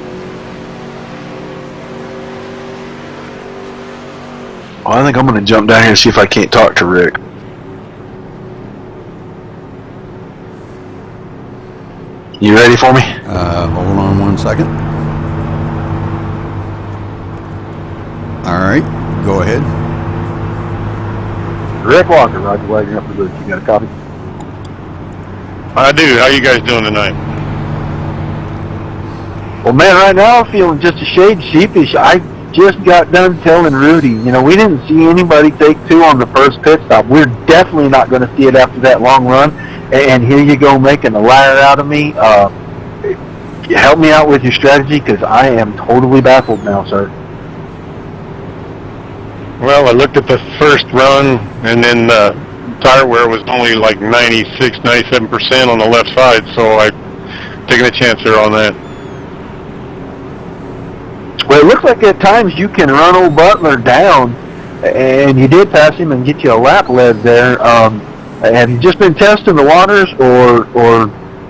Well, I think I'm going to jump down here and see if I can't talk to Rick. You ready for me? Hold on one second. All right, go ahead. Rick Walker, Roger Wagner, up the good. You got a copy? I do. How you guys doing tonight? Well, man, right now I'm feeling just a shade sheepish. I just got done telling Rudy, we didn't see anybody take 2 on the first pit stop. We're definitely not going to see it after that long run. And here you go making a liar out of me. Help me out with your strategy because I am totally baffled now, sir. Well, I looked at the first run, and then the tire wear was only like 96, 97% on the left side, so I taking a chance there on that. Well, it looks like at times you can run old Butler down, and you did pass him and get you a lap led there. Have you just been testing the waters, or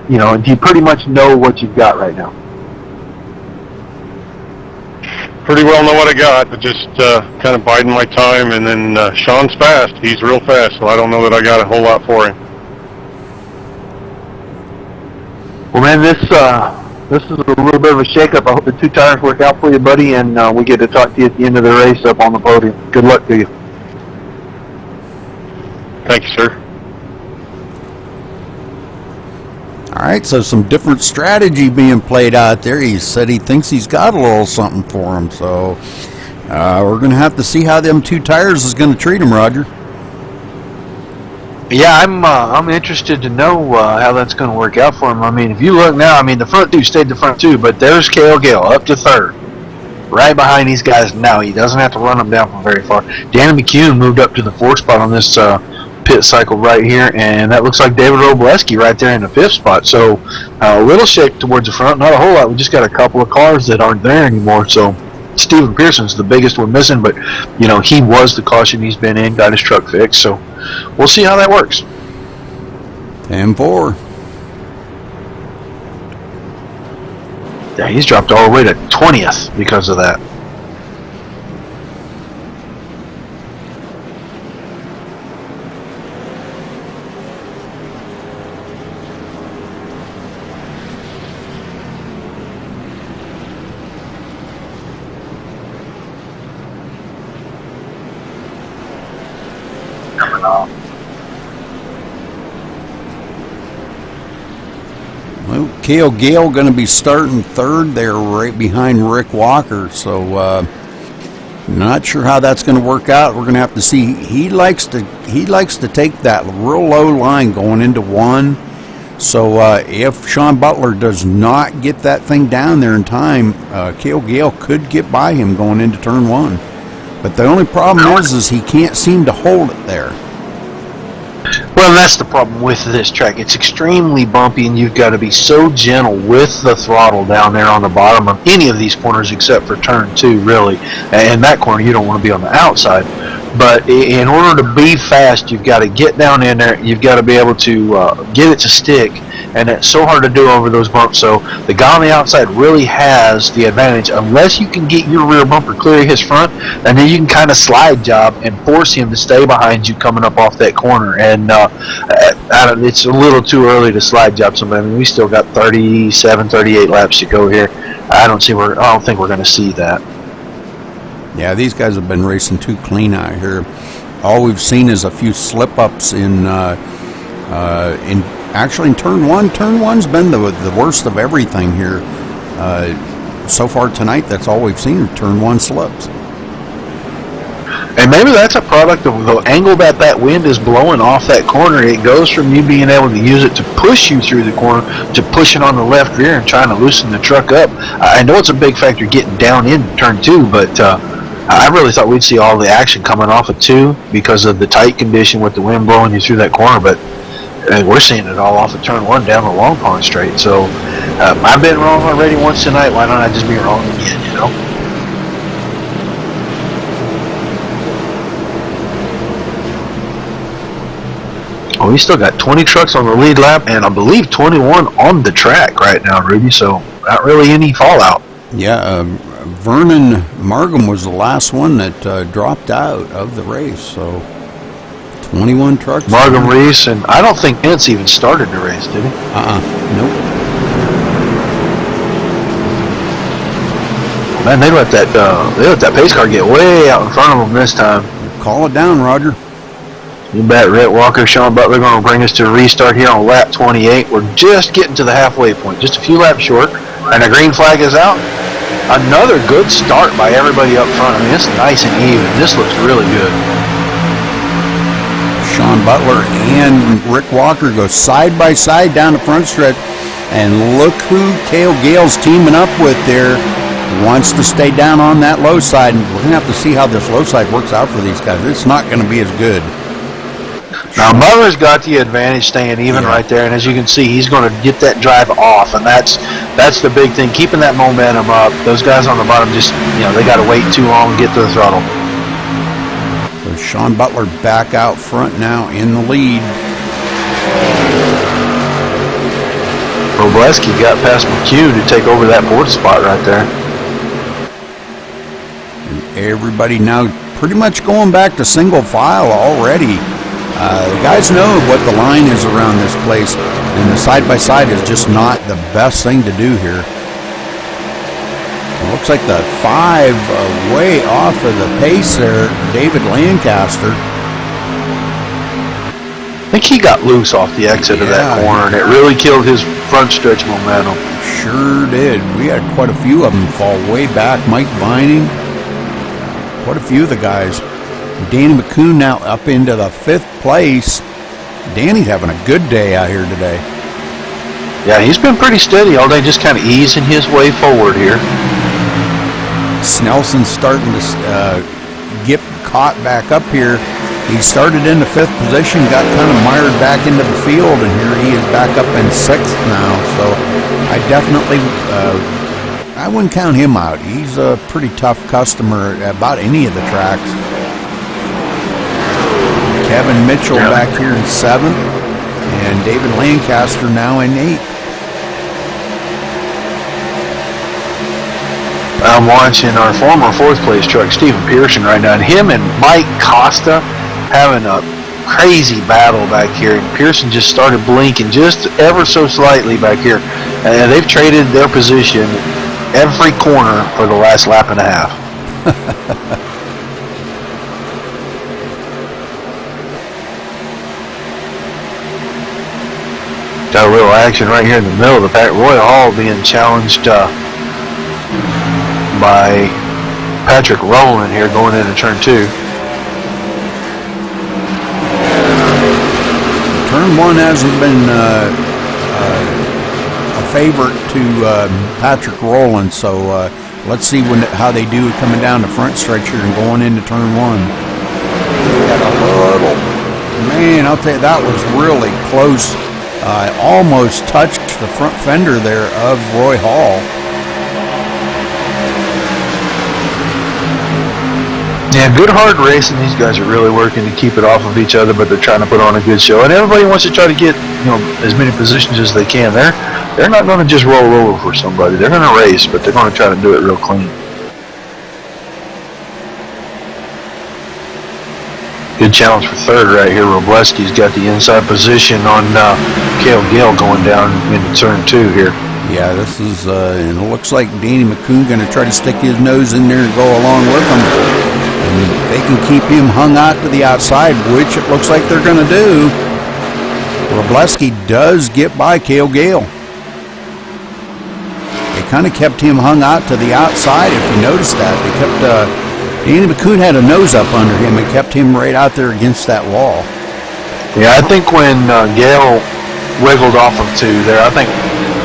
do you pretty much know what you've got right now? Pretty well know what I got, but just kind of biding my time, and then Sean's fast. He's real fast, so I don't know that I got a whole lot for him. Well, man, this is a little bit of a shakeup. I hope the 2 tires work out for you, buddy, and we get to talk to you at the end of the race up on the podium. Good luck to you. Thank you, sir. All right, so some different strategy being played out there. He said he thinks he's got a little something for him, so we're going to have to see how them 2 tires is going to treat him, Roger. Yeah, I'm interested to know how that's going to work out for him. I mean, if you look now, the front 2 stayed the front 2, but there's Cale Gale up to 3rd, right behind these guys now. He doesn't have to run them down from very far. Danny McCune moved up to the 4th spot on this pit cycle right here, and that looks like David Robleski right there in the 5th spot. So a little shake towards the front, not a whole lot. We just got a couple of cars that aren't there anymore. So Steven Pearson's the biggest one missing, but he was the caution he's been in, got his truck fixed. So we'll see how that works. 10-4. Yeah, he's dropped all the way to 20th because of that. Well, Cale Gale going to be starting third there, right behind Rick Walker. So not sure how that's going to work out. We're going to have to see. He likes to take that real low line going into one. So if Sean Butler does not get that thing down there in time, Cale Gale could get by him going into turn one. But the only problem is he can't seem to hold it there. Well, that's the problem with this track. It's extremely bumpy, and you've got to be so gentle with the throttle down there on the bottom of any of these corners except for turn two, really. And that corner, you don't want to be on the outside. But in order to be fast, you've got to get down in there. You've got to be able to get it to stick. And it's so hard to do over those bumps. So the guy on the outside really has the advantage. Unless you can get your rear bumper clear of his front, and then you can kind of slide job and force him to stay behind you coming up off that corner. And it's a little too early to slide job somebody. I mean, we still got 37, 38 laps to go here. I don't think we're going to see that. Yeah, these guys have been racing too clean out here. All we've seen is a few slip-ups in turn one. Turn one's been the worst of everything here. So far tonight, that's all we've seen are turn one slips. And maybe that's a product of the angle that wind is blowing off that corner. It goes from you being able to use it to push you through the corner to pushing on the left rear and trying to loosen the truck up. I know it's a big factor getting down in turn two, but I really thought we'd see all the action coming off of two because of the tight condition with the wind blowing you through that corner. But we're seeing it all off of turn one down the Long Pond straight. So I've been wrong already once tonight. Why don't I just be wrong again, you know? Oh, we still got 20 trucks on the lead lap, and I believe 21 on the track right now, Ruby, so not really any fallout. Yeah, Vernon Margam was the last one that dropped out of the race, so 21 trucks. Margam Reese, and I don't think Vince even started the race, did he? Nope. Man, they let that pace car get way out in front of them this time. Call it down, Roger. You bet. Rick Walker, Sean Butler going to bring us to a restart here on lap 28. We're just getting to the halfway point, just a few laps short, and the green flag is out. Another good start by everybody up front. I mean, it's nice and even. This looks really good. Sean Butler and Rick Walker go side by side down the front stretch, and look who Cale Gale's teaming up with there. Wants to stay down on that low side, and we're going to have to see how this low side works out for these guys. It's not going to be as good. Now, Butler's got the advantage staying even right there, and as you can see, he's going to get that drive off, and that's the big thing, keeping that momentum up. Those guys on the bottom just, they got to wait too long to get to the throttle. So Sean Butler back out front now in the lead. Robleski got past McHugh to take over that fourth spot right there. And everybody now pretty much going back to single file already. The guys know what the line is around this place, and the side-by-side is just not the best thing to do here. It looks like the 5 way off of the pace there, David Lancaster. I think he got loose off the exit of that corner, and it really killed his front stretch momentum. Sure did. We had quite a few of them fall way back. Mike Vining, quite a few of the guys. Danny McCoon now up into the 5th place. Danny's having a good day out here today. Yeah, he's been pretty steady all day, just kind of easing his way forward here. Snelson's starting to get caught back up here. He started in the 5th position, got kind of mired back into the field, and here he is back up in 6th now. So I definitely, I wouldn't count him out. He's a pretty tough customer at about any of the tracks. Kevin Mitchell back here in 7th, and David Lancaster now in 8th. I'm watching our former 4th place truck, Stephen Pearson, right now, and him and Mike Costa having a crazy battle back here, and Pearson just started blinking just ever so slightly back here, and they've traded their position every corner for the last lap and a half. Got a little action right here in the middle of the pack. Roy Hall being challenged by Patrick Rowland here going into turn 2. Turn 1 hasn't been a favorite to Patrick Rowland, so let's see how they do coming down the front stretch here and going into turn 1. They got a little, man, I'll tell you, that was really close. Almost touched the front fender there of Roy Hall. Yeah, good hard racing. These guys are really working to keep it off of each other, but they're trying to put on a good show. And everybody wants to try to get, as many positions as they can. They're not going to just roll over for somebody. They're going to race, but they're going to try to do it real clean. Good challenge for third right here. Robleski's got the inside position on Cale Gale going down into turn 2 here. Yeah, this is, and it looks like Danny McCoon going to try to stick his nose in there and go along with him. And they can keep him hung out to the outside, which it looks like they're going to do. Robleski does get by Cale Gale. They kind of kept him hung out to the outside, if you notice that. They kept, Danny McCoon had a nose up under him and kept him right out there against that wall. Yeah, I think when Gale wiggled off of 2 there, I think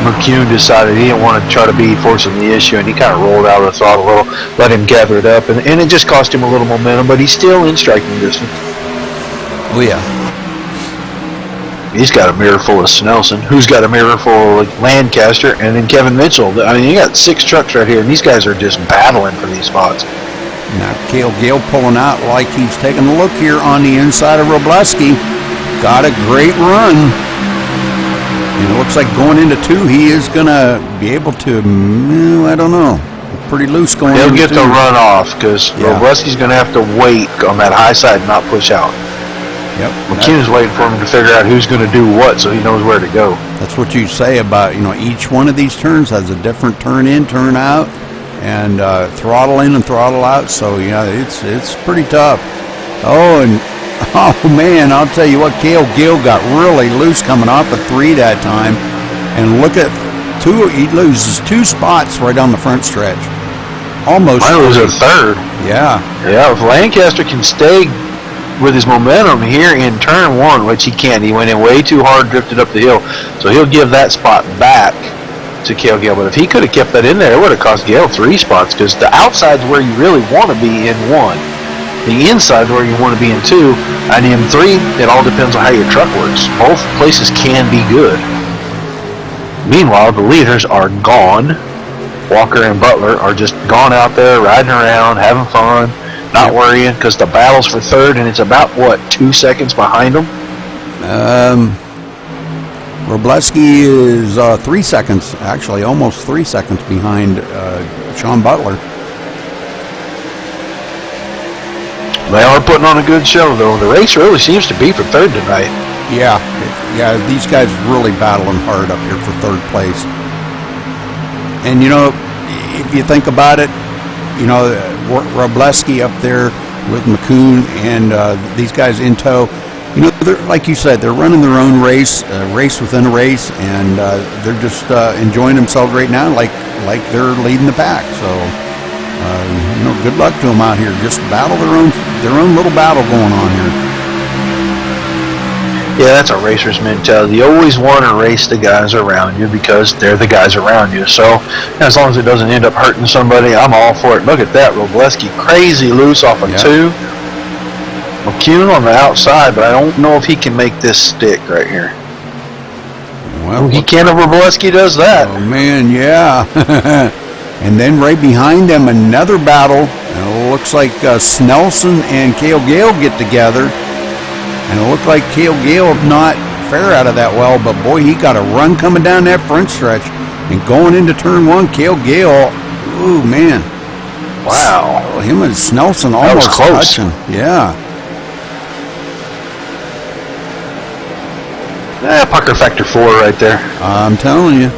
McCune decided he didn't want to try to be forcing the issue, and he kind of rolled out of the throttle a little, let him gather it up, and it just cost him a little momentum, but he's still in striking distance. Oh, yeah. He's got a mirror full of Snelson, who's got a mirror full of Lancaster, and then Kevin Mitchell. I mean, you got 6 trucks right here, and these guys are just battling for these spots. Now, Cale Gale pulling out like he's taking a look here on the inside of Robleski. Got a great run. And it looks like going into 2, he is going to be able to, I don't know, pretty loose going into 2. He'll get the run off because Robleski's going to have to wait on that high side and not push out. Yep. McCune's waiting for him to figure out who's going to do what so he knows where to go. That's what you say about, each one of these turns has a different turn in, turn out, and throttle in and throttle out. So, it's pretty tough. Oh, man, I'll tell you what, Cale Gale got really loose coming off of 3 that time. And look at 2, he loses 2 spots right on the front stretch. Almost. Mine was a third. Yeah. Yeah, if Lancaster can stay with his momentum here in turn 1, which he can't. He went in way too hard, drifted up the hill. So he'll give that spot back to Cale Gale. But if he could have kept that in there, it would have cost Gale 3 spots because the outside's where you really want to be in 1. The inside where you want to be in 2, and in 3, it all depends on how your truck works. Both places can be good. Meanwhile, the leaders are gone. Walker and Butler are just gone out there, riding around, having fun, not worrying, because the battle's for third, and it's about, 2 seconds behind them? Robleski is 3 seconds, actually, almost 3 seconds behind Sean Butler. They are putting on a good show, though. The race really seems to be for third tonight. Yeah, these guys really battling hard up here for third place. And, if you think about it, Robleski up there with McCoon and these guys in tow, like you said, they're running their own race, race within a race, and they're just enjoying themselves right now like they're leading the pack. So, good luck to them out here. Just battle their own little battle going on here. Yeah, that's a racer's mentality. You always want to race the guys around you because they're the guys around you. So, as long as it doesn't end up hurting somebody, I'm all for it. Look at that, Robleski crazy loose off of 2. McCune on the outside, but I don't know if he can make this stick right here. Well, he can if Robleski does that. Oh, man, yeah. And then right behind them, another battle. And it looks like Snelson and Cale Gale get together. And it looked like Cale Gale not fare out of that well, but boy, he got a run coming down that front stretch. And going into turn 1, Cale Gale, ooh, man. Wow. Him and Snelson almost close. touching. Yeah. Pucker factor 4 right there. I'm telling you.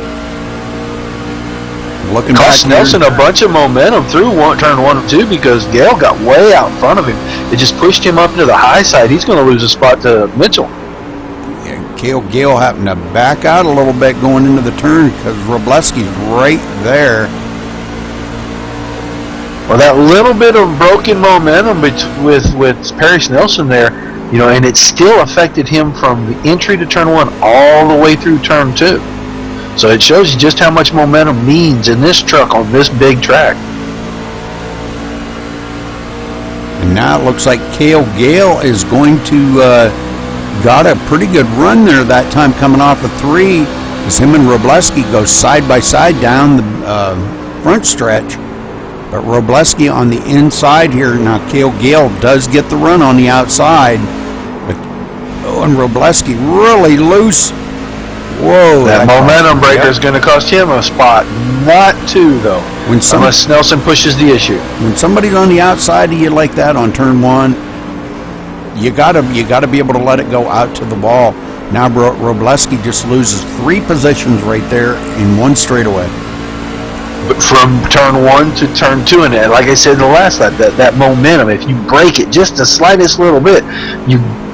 Looking cost back Nelson a bunch of momentum through turn 1 and 2 because Gale got way out in front of him. It just pushed him up into the high side. He's going to lose a spot to Mitchell. Cale Gale happened to back out a little bit going into the turn because Robleski's right there. Well, that little bit of broken momentum with Paris Nelson there, you know, and it still affected him from the entry to turn 1 all the way through turn 2. So it shows you just how much momentum means in this truck on this big track. And now it looks like Cale Gale is going to got a pretty good run there that time coming off of 3 as him and Robleski go side by side down the front stretch. But Robleski on the inside here. Now Cale Gale does get the run on the outside. But and Robleski really loose. Whoa. That momentum breaker is going to cost him a spot. Not 2, though. Unless Nelson pushes the issue. When somebody's on the outside of you like that on turn 1, you gotta be able to let it go out to the wall. Now Robleski just loses 3 positions right there in one straightaway. But from turn 1 to turn 2, and like I said in the last lap, that momentum, if you break it just the slightest little bit,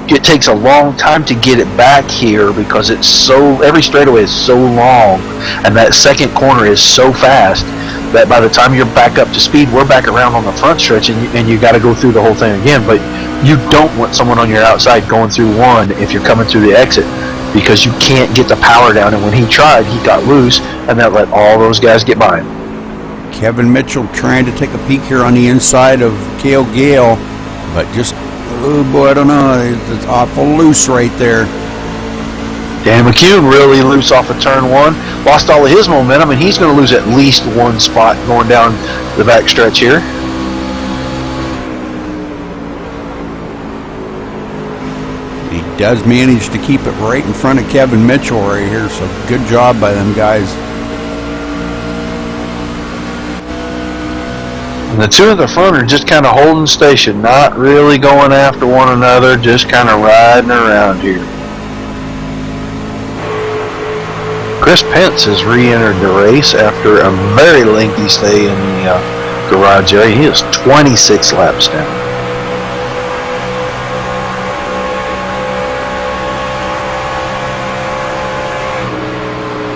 it takes a long time to get it back here because it's so, every straightaway is so long, and that second corner is so fast that by the time you're back up to speed, we're back around on the front stretch, and you got to go through the whole thing again. But you don't want someone on your outside going through 1 if you're coming through the exit, because you can't get the power down, and when he tried, he got loose, and that let all those guys get by him. Kevin Mitchell trying to take a peek here on the inside of Cale Gale, but just, oh boy, I don't know, it's awful loose right there. Danny McCune really loose off of turn 1, lost all of his momentum, and he's going to lose at least 1 spot going down the back stretch here. He does manage to keep it right in front of Kevin Mitchell right here, so good job by them guys. And the 2 in the front are just kind of holding station, not really going after one another, just kind of riding around here. Chris Pence has re-entered the race after a very lengthy stay in the garage area. He is 26 laps down.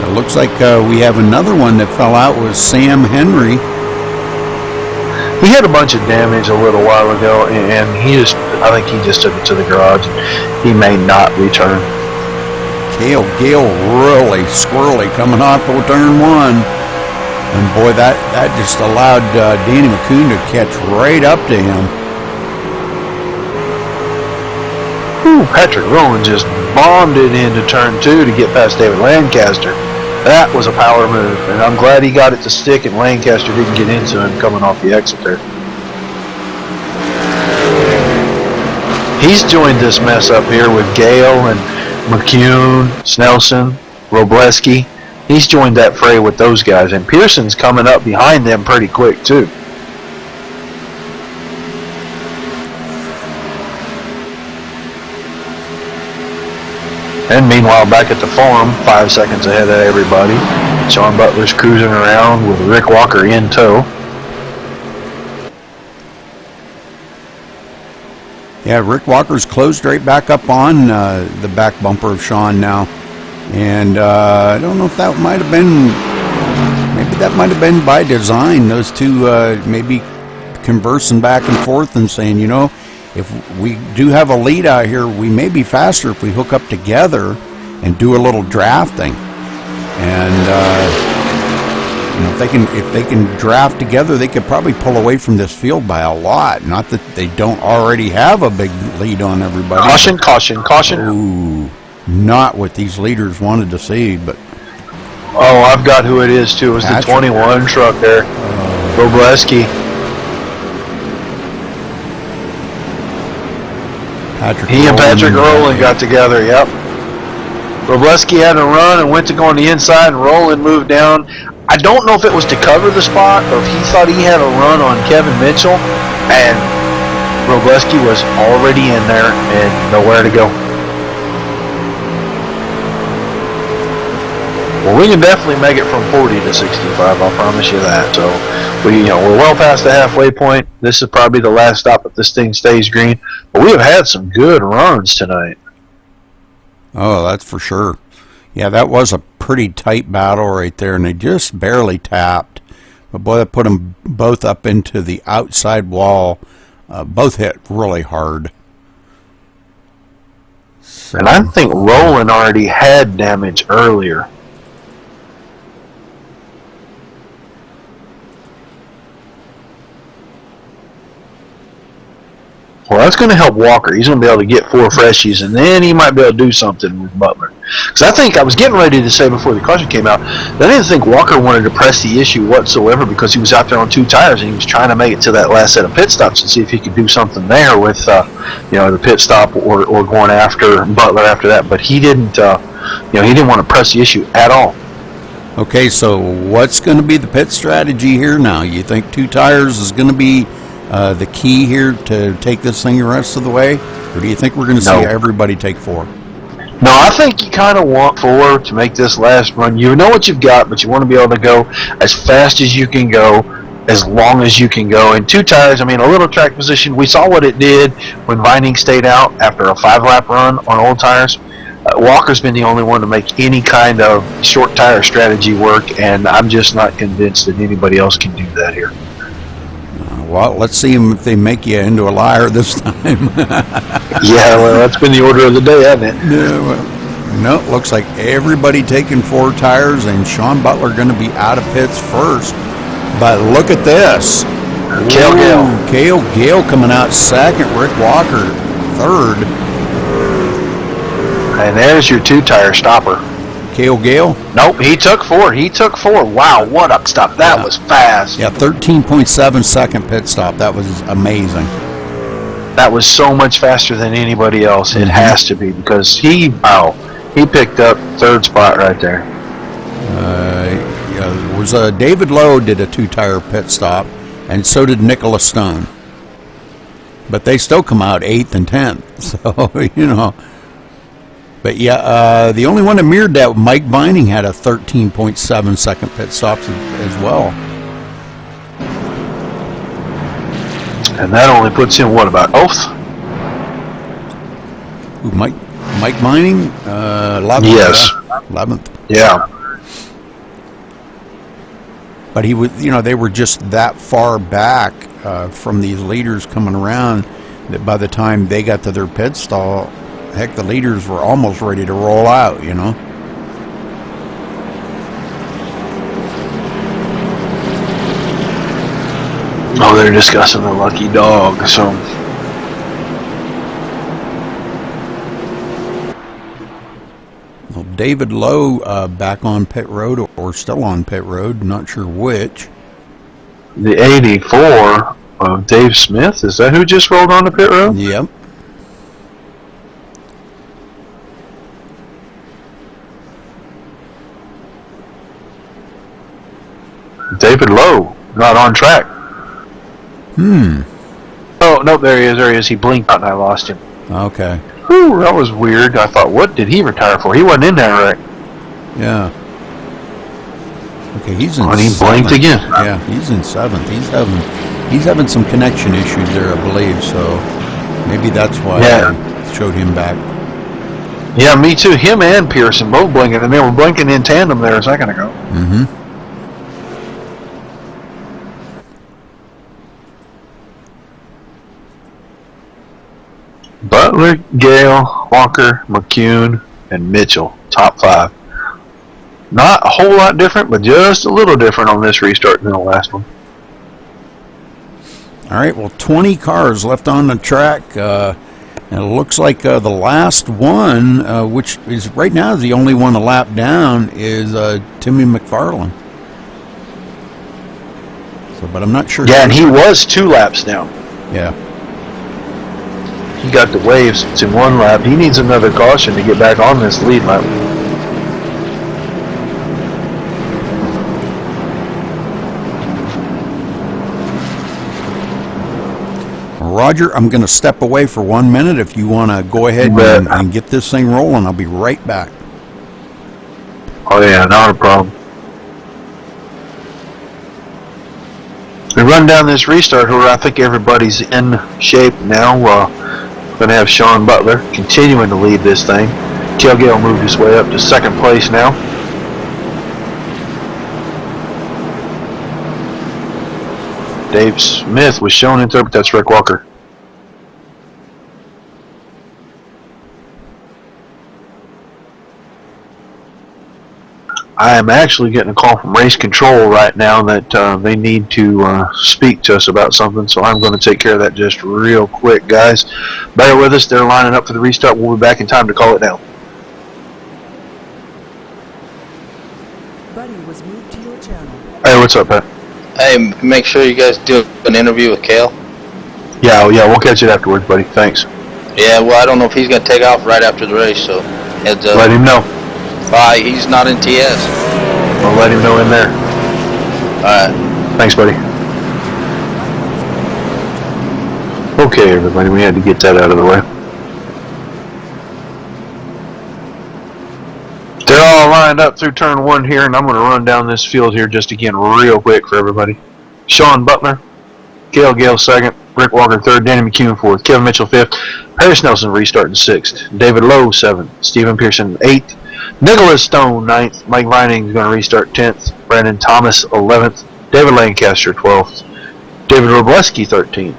It looks like we have another one that fell out with Sam Henry. He had a bunch of damage a little while ago, and I think he just took it to the garage. He may not return. Cale Gale really squirrely coming off of turn 1. And boy, that just allowed Danny McCune to catch right up to him. Whew, Patrick Rowland just bombed it into turn 2 to get past David Lancaster. That was a power move, and I'm glad he got it to stick and Lancaster didn't get into him coming off the exit there. He's joined this mess up here with Gale and McCune, Snelson, Robleski. He's joined that fray with those guys, and Pearson's coming up behind them pretty quick too. And meanwhile, back at the farm, 5 seconds ahead of everybody, Sean Butler's cruising around with Rick Walker in tow. Yeah, Rick Walker's closed right back up on the back bumper of Sean now. And I don't know if that might have been, maybe that might have been by design. Those two maybe conversing back and forth and saying, you know, if we do have a lead out here, we may be faster if we hook up together and do a little drafting. And you know, if they can draft together, they could probably pull away from this field by a lot. Not that they don't already have a big lead on everybody. Caution, caution, caution. Ooh, not what these leaders wanted to see, but. Oh, I've got who it is too. It was the 21 truck there, Robleski. He and Patrick Rowland got together, yep. Robleski had a run and went to go on the inside, and Rowland moved down. I don't know if it was to cover the spot or if he thought he had a run on Kevin Mitchell, and Robleski was already in there and nowhere to go. Well, we can definitely make it from 40 to 65, I'll promise you that. So we're well past the halfway point. This is probably the last stop if this thing stays green. But we have had some good runs tonight. Oh, that's for sure. Yeah, that was a pretty tight battle right there, and they just barely tapped. But boy, that put them both up into the outside wall. Both hit really hard. So, And I think Roland already had damage earlier. Well, that's going to help Walker. He's going to be able to get 4 freshies, and then he might be able to do something with Butler. Because I think I was getting ready to say before the caution came out that I didn't think Walker wanted to press the issue whatsoever because he was out there on 2 tires and he was trying to make it to that last set of pit stops and see if he could do something there with, the pit stop or going after Butler after that. But he didn't, he didn't want to press the issue at all. okay, so what's going to be the pit strategy here now? You think 2 tires is going to be the key here to take this thing the rest of the way? Or do you think we're going to see everybody take 4? No, I think you kind of want 4 to make this last run. You know what you've got, but you want to be able to go as fast as you can go, as long as you can go. And 2 tires, I mean, a little track position. We saw what it did when Vining stayed out after a 5-lap run on old tires. Walker's been the only one to make any kind of short tire strategy work, and I'm just not convinced that anybody else can do that here. Well, let's see if they make you into a liar this time. Yeah, well, that's been the order of the day, hasn't it? Yeah, well, no, looks like everybody taking 4 tires, and Sean Butler going to be out of pits first. But look at this. Cale Gale coming out second. Rick Walker third. And there's your 2-tire stopper. Cale Gale? Nope, he took 4. Wow, what a stop. That was fast. Yeah, 13.7 second pit stop. That was amazing. That was so much faster than anybody else. It has to be because he picked up 3rd spot right there. It was David Lowe did a 2-tire pit stop, and so did Nicholas Stone. But they still come out 8th and 10th. So, But yeah, the only one that mirrored that, Mike Vining, had a 13.7 second pit stop as well. And that only puts him, what, about 12th? Ooh, Mike Vining? 11th. Yes. 11th. Yeah. But he was, they were just that far back from these leaders coming around that by the time they got to their pit stall, heck, the leaders were almost ready to roll out, Oh, they're discussing the lucky dog, so. Well, David Lowe back on pit road or still on pit road, not sure which. The 84 of Dave Smith, is that who just rolled on the pit road? Yep. David Lowe, not on track. Oh, no, there he is. He blinked out and I lost him. Okay. Whew, that was weird. I thought, what did he retire for? He wasn't in there, right? Yeah. Okay, he's in And he 7th. blinked again. Yeah, he's in 7th. He's having some connection issues there, I believe, so maybe that's why I showed him back. Yeah, me too. Him and Pearson both blinking, and they were blinking in tandem there a second ago. Mm-hmm. Butler, Gale, Walker, McCune, and Mitchell, top 5. Not a whole lot different, but just a little different on this restart than the last one. All right, well, 20 cars left on the track. And it looks like the last one, which is right now the only one a lap down, is Timmy McFarland. So, but I'm not sure. Yeah, and he was 2 laps down. Yeah. He got the waves in 1 lap. He needs another caution to get back on this lead lap. Roger, I'm going to step away for 1 minute. If you want to go ahead and get this thing rolling, I'll be right back. Oh yeah, not a problem. We run down this restart where I think everybody's in shape now. We're going to have Sean Butler continuing to lead this thing. Cale Gale moved his way up to second place now. Dave Smith was shown in third, but that's Rick Walker. I am actually getting a call from race control right now that they need to speak to us about something, so I'm going to take care of that just real quick, guys. Bear with us. They're lining up for the restart. We'll be back in time to call it down. Buddy was moved to your channel. Hey, what's up, Pat? Hey, make sure you guys do an interview with Cale. Yeah, we'll catch it afterwards, buddy. Thanks. Yeah, well, I don't know if he's going to take off right after the race, so heads up. Let him know. He's not in TS. I'll let him know in there. Alright. Thanks, buddy. Okay, everybody, we had to get that out of the way. They're all lined up through turn one here, and I'm going to run down this field here just again real quick for everybody. Sean Butler, Cale Gale second, Rick Walker third, Danny McCune fourth, Kevin Mitchell fifth, Paris Nelson restarting sixth, David Lowe seventh, Stephen Pearson eighth, Nicholas Stone ninth, Mike Vining is going to restart 10th, Brandon Thomas 11th, David Lancaster 12th, David Robleski 13th,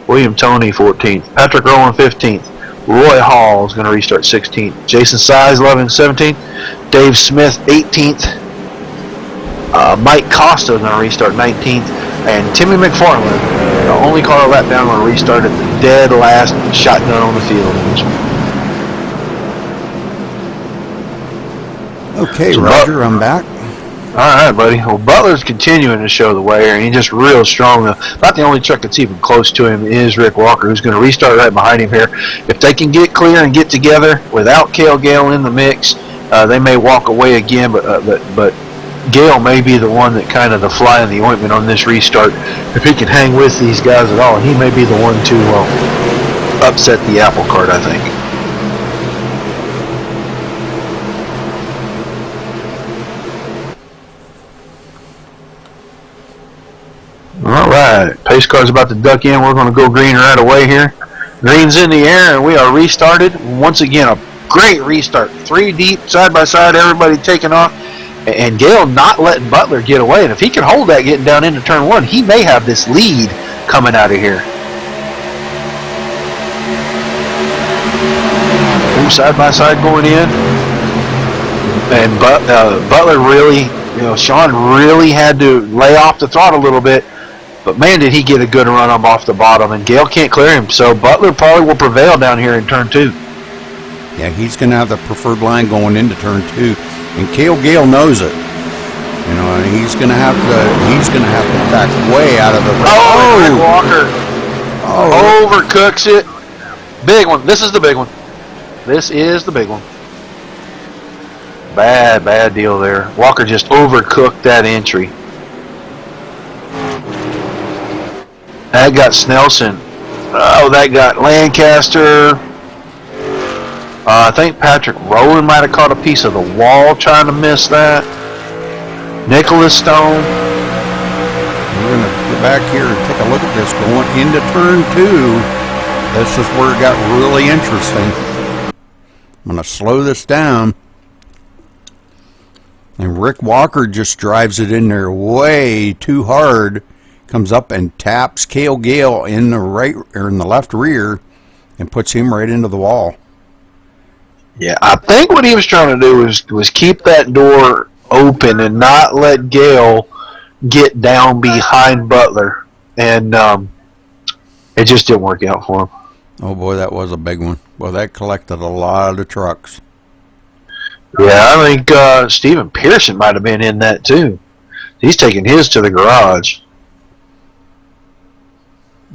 William Toney 14th, Patrick Rowan 15th, Roy Hall is going to restart 16th, Jason Size 11th, 17th, Dave Smith 18th, Mike Costa is going to restart 19th, and Timmy McFarland, the only car lap down, going to restart at the dead last shotgun on the field. Okay, So Roger, I'm back. All right, buddy. Well, Butler's continuing to show the way here, and he's just real strong. About the only truck that's even close to him is Rick Walker, who's going to restart right behind him here. If they can get clear and get together without Cale Gale in the mix, they may walk away again, but Gale may be the one that kind of the fly in the ointment on this restart. If he can hang with these guys at all, he may be the one to upset the apple cart, I think. All right, pace car's about to duck in. We're going to go green right away here. Green's in the air, and we are restarted. Once again, a great restart. 3 deep, side by side, everybody taking off. And Gale not letting Butler get away. And if he can hold that getting down into turn one, he may have this lead coming out of here. Ooh, side by side going in. And Butler really, Sean really had to lay off the throttle a little bit. But man, did he get a good run up off the bottom, and Gale can't clear him. So Butler probably will prevail down here in turn two. Yeah, he's going to have the preferred line going into turn two, and Cale Gale knows it. And he's going to have to back way out of the. Oh, Walker! Oh, Overcooks it. Big one. This is the big one. This is the big one. Bad deal there. Walker just overcooked that entry. That got Snelson. Oh, that got Lancaster. I think Patrick Rowland might have caught a piece of the wall trying to miss that. Nicholas Stone. we're going to go back here and take a look at this going into turn two. This is where it got really interesting. I'm going to slow this down. And Rick Walker just drives it in there way too hard. Comes up and taps Cale Gale in the right or in the left rear and puts him right into the wall. Yeah, I think what he was trying to do was keep that door open and not let Gale get down behind Butler. And it just didn't work out for him. Oh boy, that was a big one. Well, that collected a lot of trucks. Yeah, I think Stephen Pearson might have been in that too. He's taking his to the garage.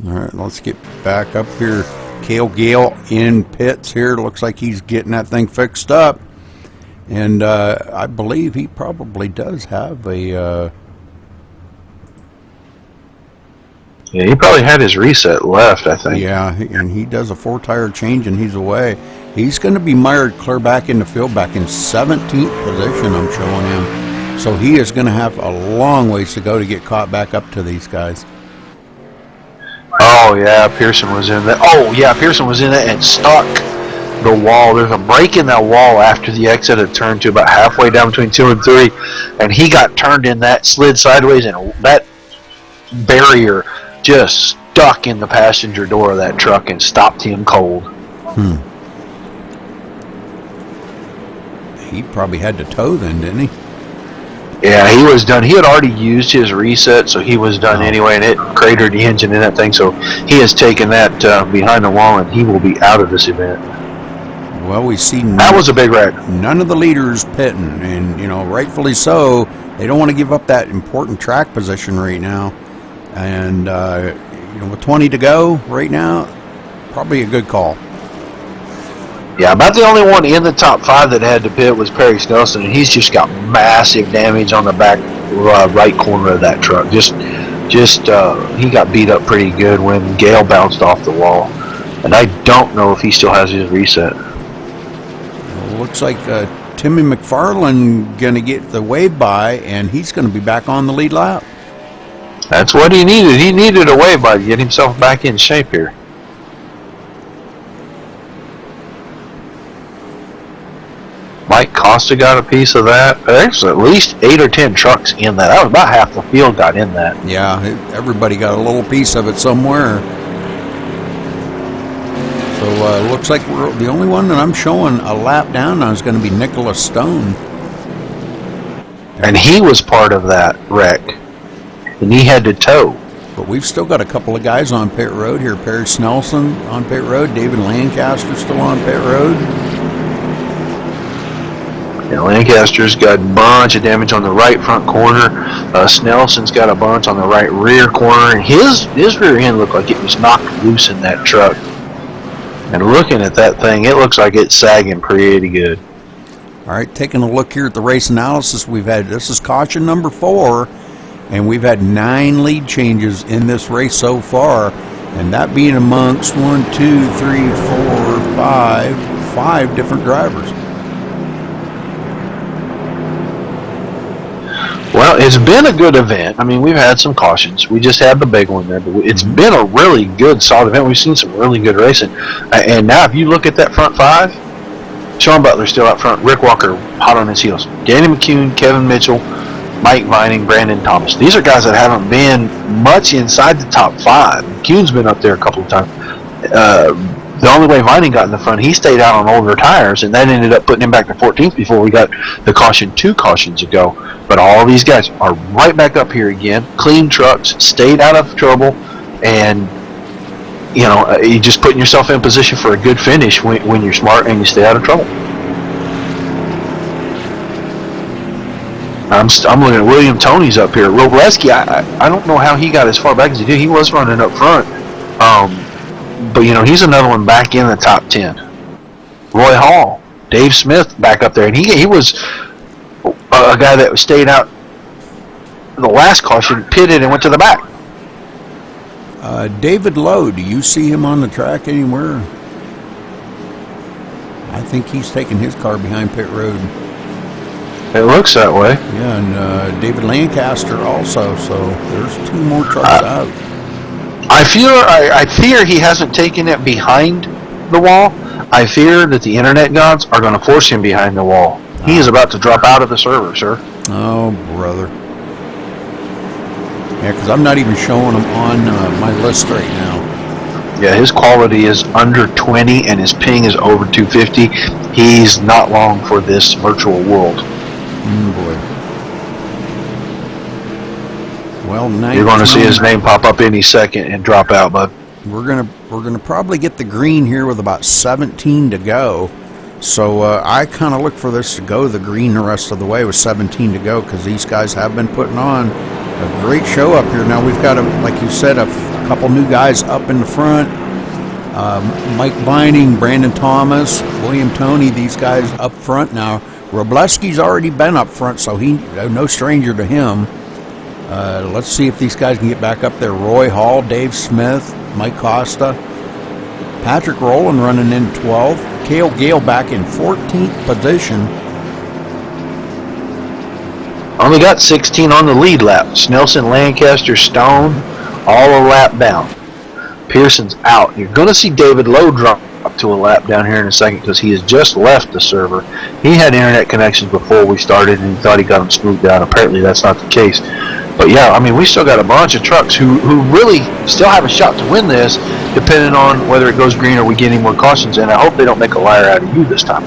All right, let's get back up here. Cale Gale in pits here. Looks like he's getting that thing fixed up. And I believe he probably does have a... Yeah, he probably had his reset left, I think. Yeah, and he does a 4-tire change and he's away. He's going to be mired clear back in the field, back in 17th position, I'm showing him. So he is going to have a long ways to go to get caught back up to these guys. Oh, yeah, Pearson was in that. Oh, yeah, Pearson was in that and stuck the wall. There's a break in that wall after the exit of turn 2, about halfway down between 2 and 3, and he got turned in that, slid sideways, and that barrier just stuck in the passenger door of that truck and stopped him cold. He probably had to tow then, didn't he? Yeah, he was done. He had already used his reset, so he was done anyway, and it cratered the engine in that thing. So he has taken that behind the wall, and he will be out of this event. Well, we see That was a big wreck. none of the leaders pitting, and rightfully so. They don't want to give up that important track position right now, and with 20 to go right now, probably a good call. Yeah, about the only one in the top 5 that had to pit was Perry Snelson, and he's just got massive damage on the back right corner of that truck. Just he got beat up pretty good when Gale bounced off the wall, and I don't know if he still has his reset. Well, looks like Timmy McFarland gonna get the wave by, and he's gonna be back on the lead lap. That's what he needed. He needed a wave by to get himself back in shape here. Mike Costa got a piece of that. There's at least 8 or 10 trucks in that. That was about half the field got in that. Yeah, everybody got a little piece of it somewhere. So looks like we're the only one that I'm showing a lap down now is going to be Nicholas Stone. And he was part of that wreck. And he had to tow. But we've still got a couple of guys on pit road here. Perry Snelson on pit road. David Lancaster still on pit road. And Lancaster's got a bunch of damage on the right front corner. Snelson's got a bunch on the right rear corner. And his rear end looked like it was knocked loose in that truck. And looking at that thing, it looks like it's sagging pretty good. All right, taking a look here at the race analysis we've had. This is caution number 4, and we've had 9 lead changes in this race so far, and that being amongst 1, 2, 3, 4, 5 different drivers. Well, it's been a good event. I mean, we've had some cautions. We just had the big one there, but it's been a really good, solid event. We've seen some really good racing. And now, if you look at that front 5, Sean Butler's still out front. Rick Walker hot on his heels. Danny McCune, Kevin Mitchell, Mike Vining, Brandon Thomas. These are guys that haven't been much inside the top 5. McCune's been up there a couple of times. The only way Vining got in the front, he stayed out on older tires, and that ended up putting him back to 14th before we got the caution 2 cautions ago. But all these guys are right back up here again. Clean trucks, stayed out of trouble, and you're just putting yourself in position for a good finish when you're smart and you stay out of trouble. I'm looking at William Toney's up here. Robleski, I don't know how he got as far back as he did. He was running up front. But, he's another one back in the top 10. Roy Hall, Dave Smith back up there. And he was a guy that stayed out the last caution, pitted, and went to the back. David Lowe, do you see him on the track anywhere? I think he's taking his car behind pit road. It looks that way. Yeah, and David Lancaster also, so there's 2 more trucks out. I fear he hasn't taken it behind the wall. I fear that the internet gods are going to force him behind the wall. He is about to drop out of the server, sir. Oh, brother. Yeah, because I'm not even showing him on my list right now. Yeah, his quality is under 20 and his ping is over 250. He's not long for this virtual world. Boy. Well, you're going to see his name pop up any second and drop out, bud. We're gonna probably get the green here with about 17 to go. So I kind of look for this to go the green the rest of the way with 17 to go, because these guys have been putting on a great show up here. Now we've got, like you said, a couple new guys up in the front. Mike Vining, Brandon Thomas, William Toney, these guys up front now. Robleski's already been up front, so he no stranger to him. Let's see if these guys can get back up there. Roy Hall, Dave Smith, Mike Costa, Patrick Rowland running in 12th, Cale Gale back in 14th position. Only got 16 on the lead lap. Snelson, Lancaster, Stone, all a lap down. Pearson's out. You're going to see David Lowe drop to a lap down here in a second because he has just left the server. He had internet connections before we started and he thought he got them smoothed out. Apparently that's not the case. But yeah, I mean, we still got a bunch of trucks who really still have a shot to win this, depending on whether it goes green or we get any more cautions in. I hope they don't make a liar out of you this time.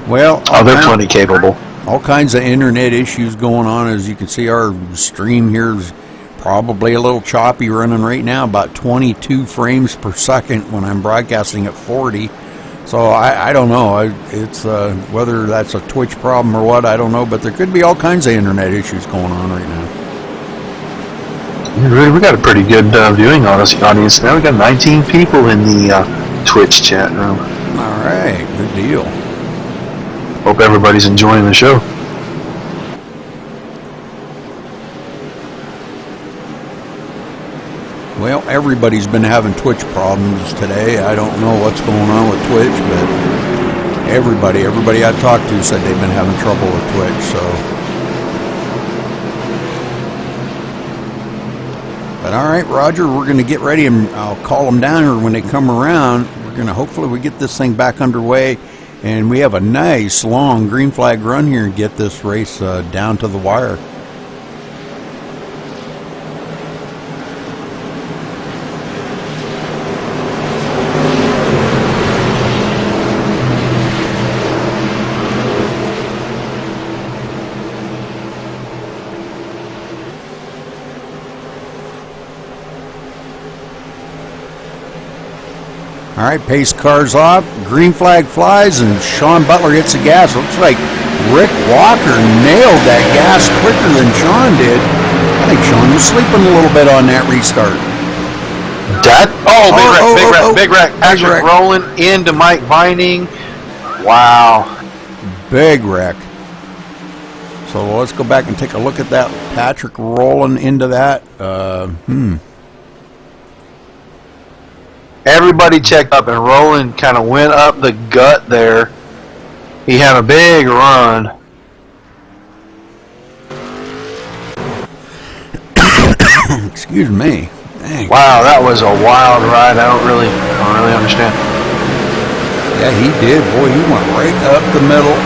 Well, oh, they're plenty capable. All kinds of internet issues going on. As you can see, our stream here is probably a little choppy, running right now about 22 frames per second when I'm broadcasting at 40. So I don't know. It's whether that's a Twitch problem or what, I don't know. But there could be all kinds of internet issues going on right now. We got a pretty good viewing audience now. We got 19 people in the Twitch chat room. All right, good deal. Hope everybody's enjoying the show. Well, everybody's been having Twitch problems today. I don't know what's going on with Twitch, but everybody I talked to said they've been having trouble with Twitch, so. But all right, Roger, we're going to get ready and I'll call them down here when they come around. We're going to hopefully we get this thing back underway and we have a nice long green flag run here and get this race down to the wire. All right, pace car's off, green flag flies, and Sean Butler hits the gas. Looks like Rick Walker nailed that gas quicker than Sean did. I think Sean was sleeping a little bit on that restart. Big wreck. Patrick rolling into Mike Vining. Wow. Big wreck. So let's go back and take a look at that. Patrick rolling into that. Everybody checked up, and Roland kind of went up the gut there. He had a big run. Excuse me. Dang. Wow, that was a wild ride. I don't really understand. Yeah, he did. Boy, he went right up the middle.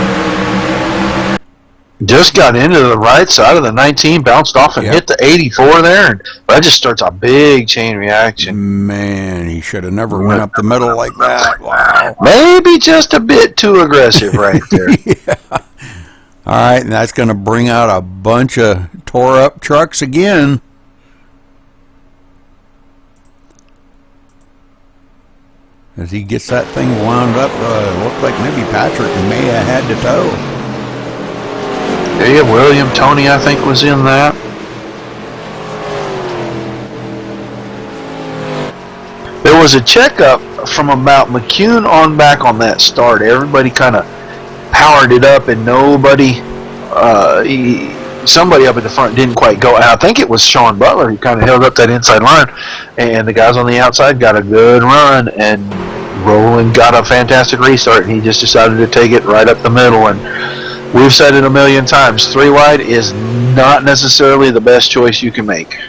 Just got into the right side of the 19, bounced off and hit the 84 there, and that just starts a big chain reaction. Man, he should have never went up the middle like that. Wow. Maybe just a bit too aggressive right there. Yeah. All right, and that's going to bring out a bunch of tore-up trucks again. As he gets that thing wound up, looks like maybe Patrick may have had to tow. Yeah, William Tony, I think, was in that. There was a checkup from about McCune on back on that start. Everybody kind of powered it up, and somebody up at the front didn't quite go. I think it was Sean Butler who kind of held up that inside line, and the guys on the outside got a good run, and Roland got a fantastic restart, and he just decided to take it right up the middle. And we've said it a million times, 3 wide is not necessarily the best choice you can make.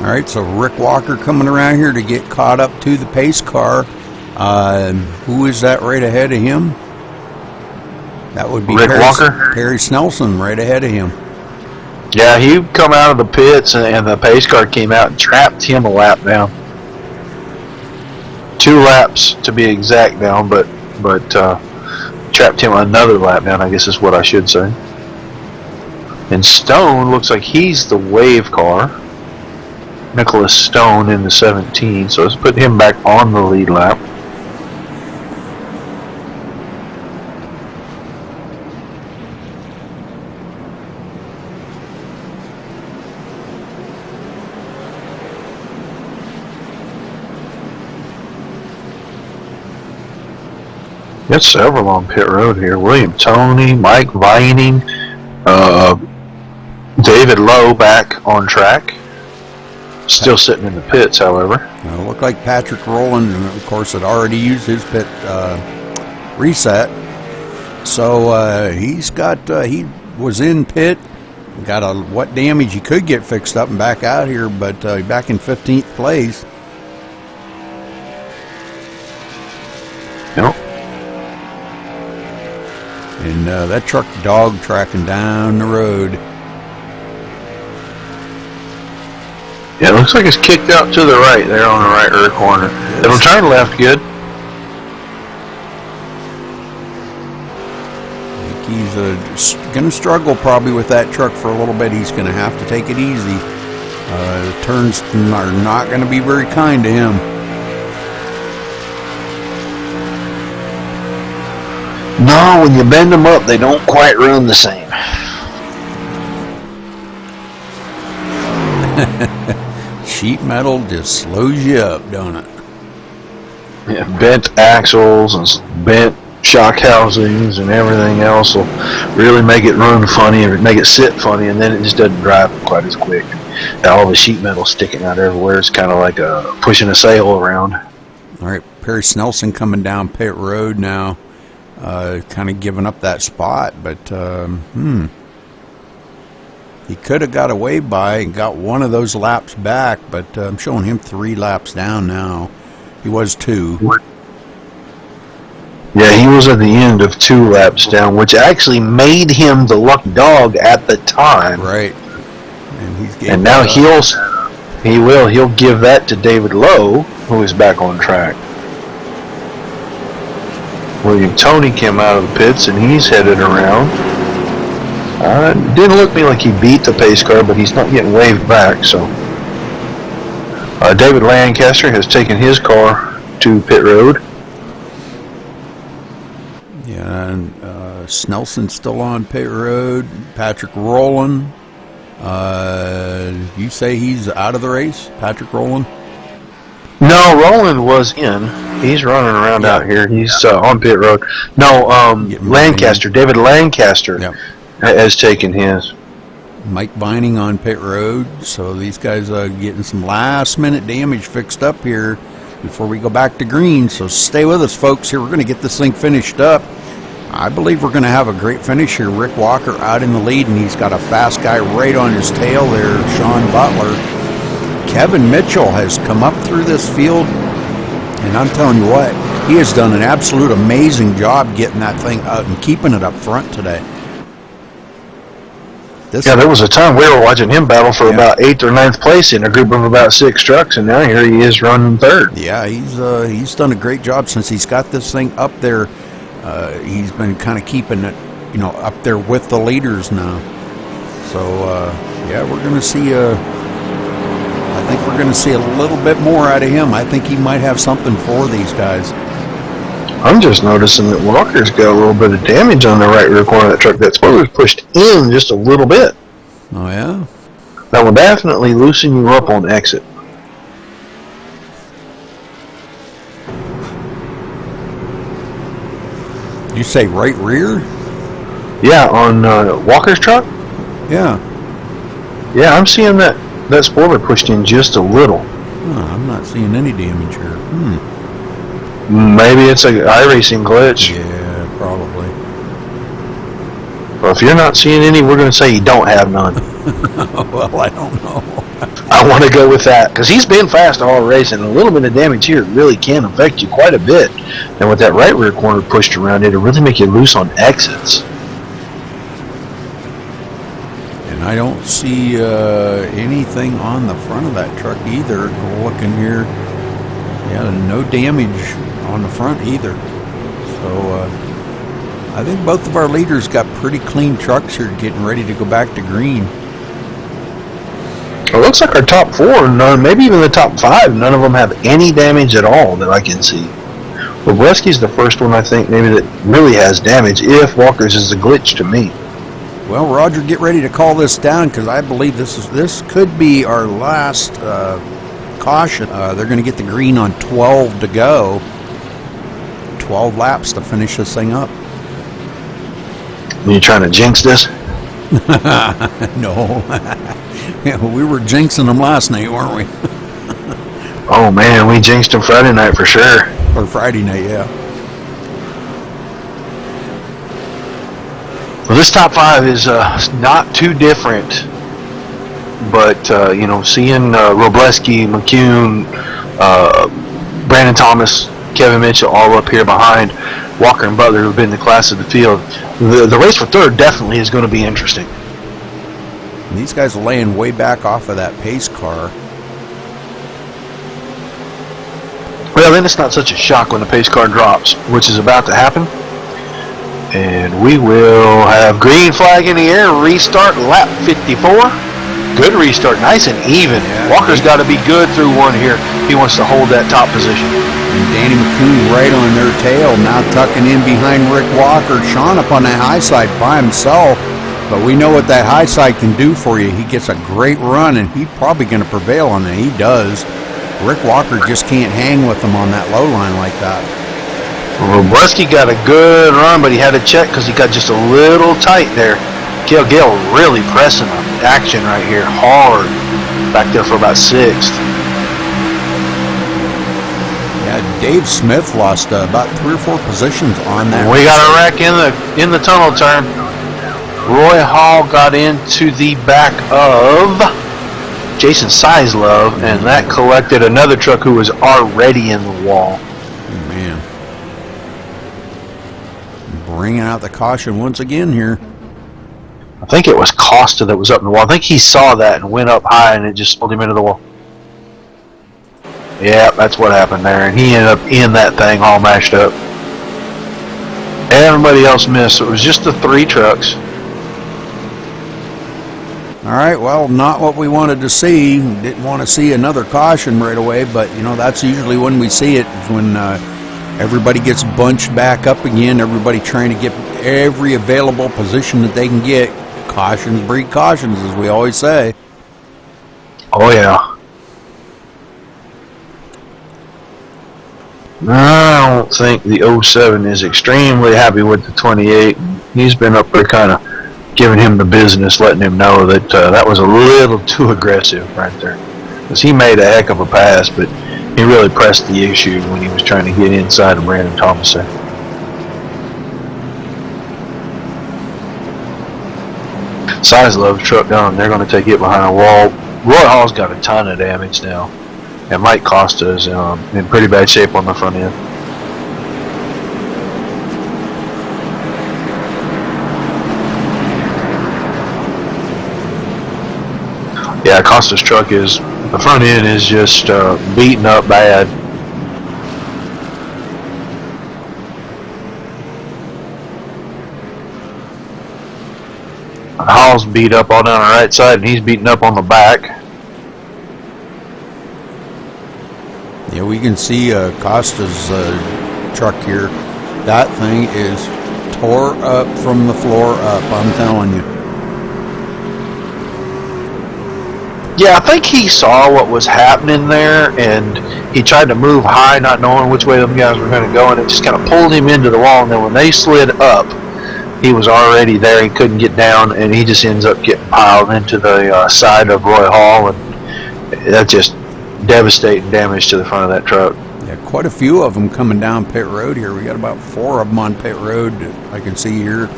All right, so Rick Walker coming around here to get caught up to the pace car. Who is that right ahead of him? That would be Rick Walker? Perry Snelson right ahead of him. Yeah, he come out of the pits, and the pace car came out and trapped him a lap down. 2 laps to be exact down, but trapped him another lap down, I guess is what I should say. And Stone looks like he's the wave car. Nicholas Stone in the 17, so let's put him back on the lead lap. Got several on pit road here. William Tony, Mike Vining, David Lowe back on track. Still sitting in the pits, however. Looked like Patrick Rowland, of course, had already used his pit reset. So he was in pit got what damage he could get fixed up and back out here, but back in 15th place. Yep. And that truck dog tracking down the road. Yeah, it looks like it's kicked out to the right there on the right rear corner. Yes. It'll turn left good. I think he's going to struggle probably with that truck for a little bit. He's going to have to take it easy. The turns are not going to be very kind to him. No, when you bend them up, they don't quite run the same. Sheet metal just slows you up, don't it? Yeah, bent axles and bent shock housings and everything else will really make it run funny or make it sit funny, and then it just doesn't drive quite as quick. All the sheet metal sticking out everywhere. It's kind of like pushing a sail around. All right, Perry Snelson coming down pit road now. Kind of giving up that spot, but he could have got away by and got one of those laps back, but I'm showing him 3 laps down now. He was 2. Yeah, he was at the end of 2 laps down, which actually made him the lucky dog at the time. Right. And now he'll give that to David Lowe, who is back on track. William Tony came out of the pits and he's headed around. Didn't look to me like he beat the pace car, but he's not getting waved back. So David Lancaster has taken his car to pit road. Yeah, and Snelson's still on pit road. Patrick Rowland. You say he's out of the race, Patrick Rowland? No, Rowland was in. He's running around out here. He's on pit road. No, Lancaster, David Lancaster has taken his. Mike Vining on pit road. So these guys are getting some last-minute damage fixed up here before we go back to green. So stay with us, folks. Here, we're going to get this thing finished up. I believe we're going to have a great finish here. Rick Walker out in the lead, and he's got a fast guy right on his tail there, Sean Butler. Kevin Mitchell has come up through this field, and I'm telling you what, he has done an absolute amazing job getting that thing out and keeping it up front today. There was a time we were watching him battle for about 8th or 9th place in a group of about 6 trucks, and now here he is running 3rd. Yeah, he's done a great job since he's got this thing up there. He's been kind of keeping it, up there with the leaders now. So, we're going to see I think we're going to see a little bit more out of him. I think he might have something for these guys. I'm just noticing that Walker's got a little bit of damage on the right rear corner of that truck. That spoiler's pushed in just a little bit. Oh, yeah? That will definitely loosen you up on exit. You say right rear? Yeah, on Walker's truck? Yeah. Yeah, I'm seeing that spoiler pushed in just a little. Oh, I'm not seeing any damage here. Maybe it's a iRacing glitch. Yeah, probably. Well, if you're not seeing any, we're going to say you don't have none. Well, I don't know. I want to go with that, because he's been fast all race, and a little bit of damage here really can affect you quite a bit. And with that right rear corner pushed around, it'll really make you loose on exits. And I don't see anything on the front of that truck either. Looking here, no damage on the front either. So I think both of our leaders got pretty clean trucks here, getting ready to go back to green. It looks like our top 4, maybe even the top 5, none of them have any damage at all that I can see. Bobreski's the first one, I think, maybe that really has damage, if Walker's is a glitch to me. Well, Roger, get ready to call this down, because I believe this could be our last caution. They're going to get the green on 12 to go. 12 laps to finish this thing up. Are you trying to jinx this? No. We were jinxing them last night, weren't we? Oh, man, we jinxed them Friday night for sure. Or Friday night, yeah. Well, this top 5 is not too different, but seeing Robleski, McCune, Brandon Thomas, Kevin Mitchell all up here behind Walker and Butler, who've been the class of the field, the race for third definitely is going to be interesting. And these guys are laying way back off of that pace car. Well, then it's not such a shock when the pace car drops, which is about to happen. And we will have green flag in the air, restart lap 54. Good restart, nice and even. Yeah, Walker's got to be good through one here. He wants to hold that top position. And Danny McCoon right on their tail, now tucking in behind Rick Walker. Sean up on that high side by himself. But we know what that high side can do for you. He gets a great run, and he's probably going to prevail on it. He does. Rick Walker just can't hang with him on that low line like that. Robleski got a good run, but he had to check because he got just a little tight there. Gale really pressing on action right here, hard. Back there for about 6th. Yeah, Dave Smith lost about 3 or 4 positions on that. We got a wreck in the tunnel turn. Roy Hall got into the back of Jason Sizlove, and that collected another truck who was already in the wall. Oh, man. Bringing out the caution once again here. I think it was Costa that was up in the wall. I think he saw that and went up high, and it just pulled him into the wall. Yeah, that's what happened there, and he ended up in that thing all mashed up. Everybody else missed, so it was just the 3 trucks. All right, well, not what we wanted to see. Didn't want to see another caution right away, but, that's usually when we see it, is when everybody gets bunched back up again, everybody trying to get every available position that they can get. Cautions breed cautions, as we always say. Oh, yeah. I don't think the 07 is extremely happy with the 28. He's been up there kind of giving him the business, letting him know that that was a little too aggressive right there. Because he made a heck of a pass, but he really pressed the issue when he was trying to get inside of Brandon Thomas there. Sizlove's truck down, they're going to take it behind a wall. Roy Hall's got a ton of damage now. And Mike Costa is in pretty bad shape on the front end. Yeah, Costa's truck the front end is just beaten up bad. Hall's beat up all down the right side, and he's beaten up on the back. Yeah, we can see Costa's truck here. That thing is tore up from the floor up, I'm telling you. Yeah, I think he saw what was happening there, and he tried to move high, not knowing which way them guys were going to go, and it just kind of pulled him into the wall. And then when they slid up, he was already there. He couldn't get down, and he just ends up getting piled into the side of Roy Hall, and that's just devastating damage to the front of that truck. Yeah, quite a few of them coming down pit road here. We got about 4 of them on pit road, I can see here.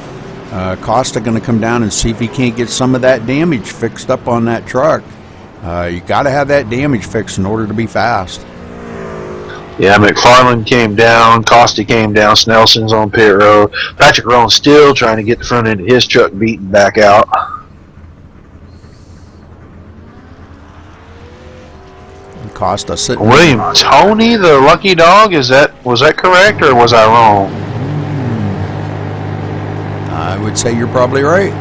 Costa going to come down and see if he can't get some of that damage fixed up on that truck. You got to have that damage fixed in order to be fast. Yeah, McFarland came down, Costa came down, Snelson's on pit road. Patrick Rowan's still trying to get the front end of his truck beaten back out. Costa sitting. William Tony, the lucky dog, was that correct, or was I wrong? I would say you're probably right.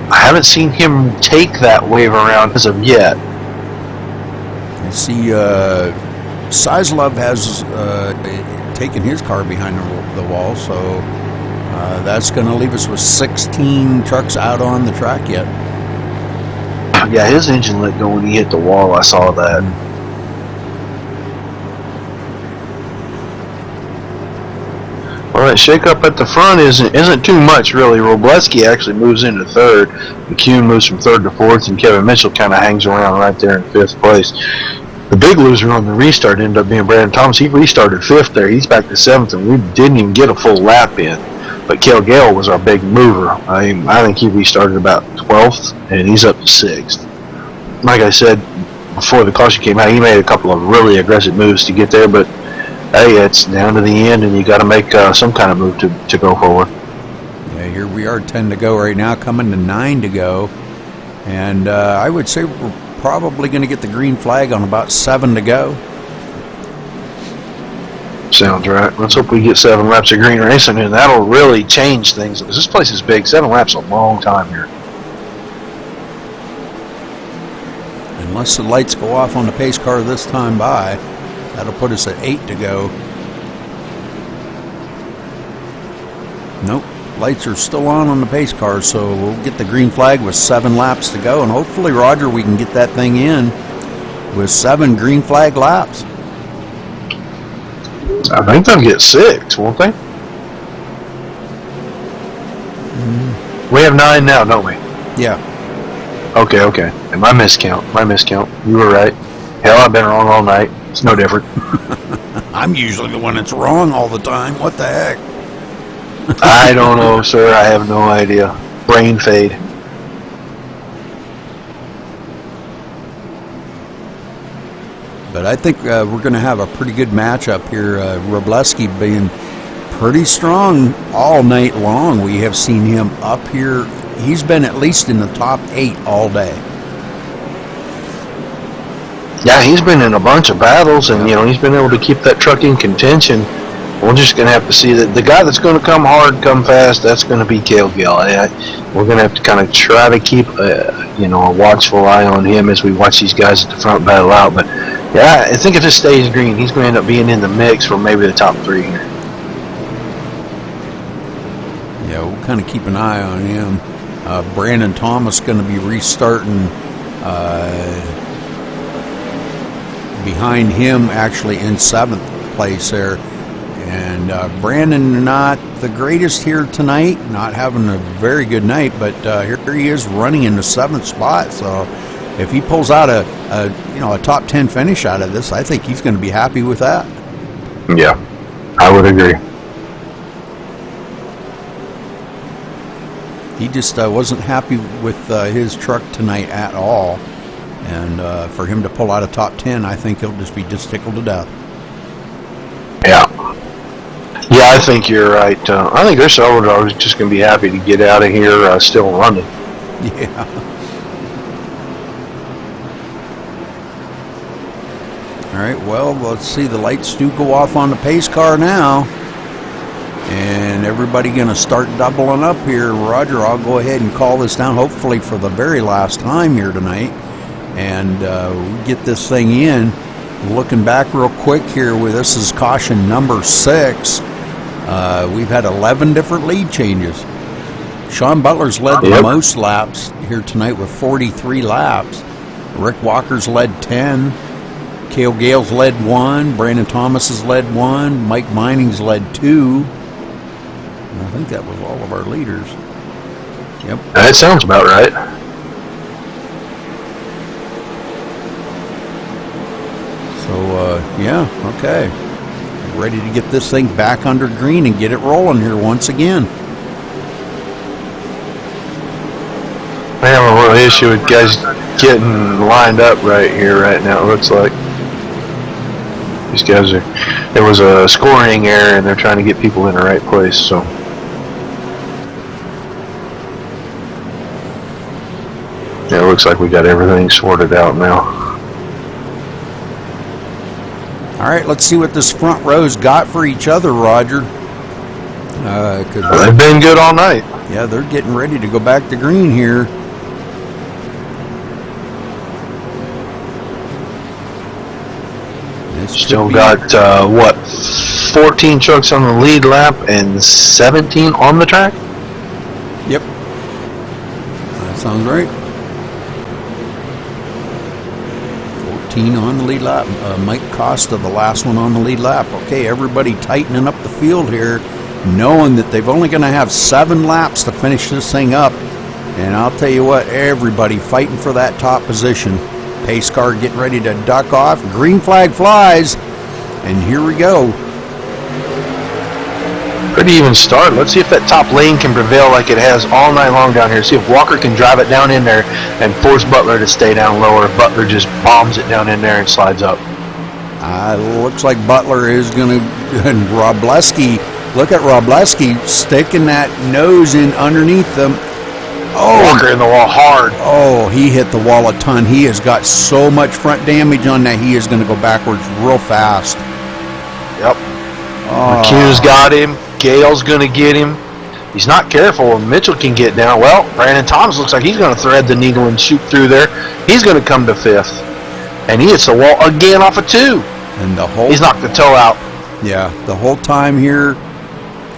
I haven't seen him take that wave around as of yet. I see Sizlove has taken his car behind the wall, so that's going to leave us with 16 trucks out on the track yet. Yeah, his engine let go when he hit the wall. I saw that. Well, that shake-up at the front isn't too much, really. Robleski actually moves into 3rd. McCune moves from 3rd to 4th, and Kevin Mitchell kind of hangs around right there in 5th place. The big loser on the restart ended up being Brandon Thomas. He restarted 5th there. He's back to 7th, and we didn't even get a full lap in. But Cale Gale was our big mover. I think he restarted about 12th, and he's up to 6th. Like I said, before the caution came out, he made a couple of really aggressive moves to get there, but hey, it's down to the end, and you got to make some kind of move to go forward. Yeah, here we are, 10 to go right now, coming to 9 to go. And I would say we're probably going to get the green flag on about 7 to go. Sounds right. Let's hope we get 7 laps of green racing, and that'll really change things. This place is big. 7 laps is a long time here. Unless the lights go off on the pace car this time by, that'll put us at 8 to go. Nope, lights are still on the pace car, so we'll get the green flag with 7 laps to go, and hopefully, Roger, we can get that thing in with 7 green flag laps. I think they'll get 6, won't they? We have 9 now, don't we? Yeah. Okay. And my miscount. You were right. Hell, I've been wrong all night. It's no different. I'm usually the one that's wrong all the time. What the heck? I don't know, sir. I have no idea. Brain fade. But I think we're going to have a pretty good matchup here. Robleski being pretty strong all night long. We have seen him up here. He's been at least in the top 8 all day. Yeah, he's been in a bunch of battles, and he's been able to keep that truck in contention. We're just going to have to see that the guy that's going to come hard, come fast, that's going to be Cale Gale. We're going to have to kind of try to keep a watchful eye on him as we watch these guys at the front battle out. But yeah, I think if it stays green, he's going to end up being in the mix for maybe the top 3 here. Yeah, we'll kind of keep an eye on him. Brandon Thomas going to be restarting behind him, actually in 7th place there. And Brandon not the greatest here tonight, not having a very good night, but here he is running in the 7th spot. So if he pulls out a top 10 finish out of this, I think he's going to be happy with that. Yeah, I would agree. He just wasn't happy with his truck tonight at all. And for him to pull out a top 10, I think he'll just be tickled to death. Yeah, I think you're right. I think their Silver Dog is just going to be happy to get out of here still running. Yeah. All right, well, let's see. The lights do go off on the pace car now. And everybody going to start doubling up here. Roger, I'll go ahead and call this down, hopefully for the very last time here tonight. And we'll get this thing in. Looking back real quick here, this is caution number 6. We've had 11 different lead changes. Sean Butler's led the most laps here tonight with 43 laps. Rick Walker's led 10. Cale Gale's led 1. Brandon Thomas has led 1. Mike Mining's led 2. I think that was all of our leaders. Yep. That sounds about right. So, yeah, okay. Ready to get this thing back under green and get it rolling here once again. I have a real issue with guys getting lined up right here right now, it looks like. These guys there was a scoring error and they're trying to get people in the right place, so. Yeah, it looks like we got everything sorted out now. All right, let's see what this front row's got for each other, Roger. They've been good all night. Yeah, they're getting ready to go back to green here. Still got, 14 trucks on the lead lap and 17 on the track? Yep. That sounds right. 14 on the lead lap. Mike Costa, the last one on the lead lap. Okay, everybody tightening up the field here, knowing that they've only going to have 7 laps to finish this thing up. And I'll tell you what, everybody fighting for that top position. Pace car getting ready to duck off. Green flag flies. And here we go. Pretty even start. Let's see if that top lane can prevail like it has all night long down here. See if Walker can drive it down in there and force Butler to stay down lower. If Butler just bombs it down in there and slides up. Looks like Butler is going to, and Robleski, look at Robleski sticking that nose in underneath them. Oh, Walker in the wall hard. Oh, he hit the wall a ton. He has got so much front damage on that, he is going to go backwards real fast. Yep. McHugh's got him. Gale's going to get him. He's not careful. Mitchell can get down. Well, Brandon Thomas looks like he's going to thread the needle and shoot through there. He's going to come to 5th. And he hits the wall again off of 2. And the whole he's knocked the toe out. Yeah, the whole time here,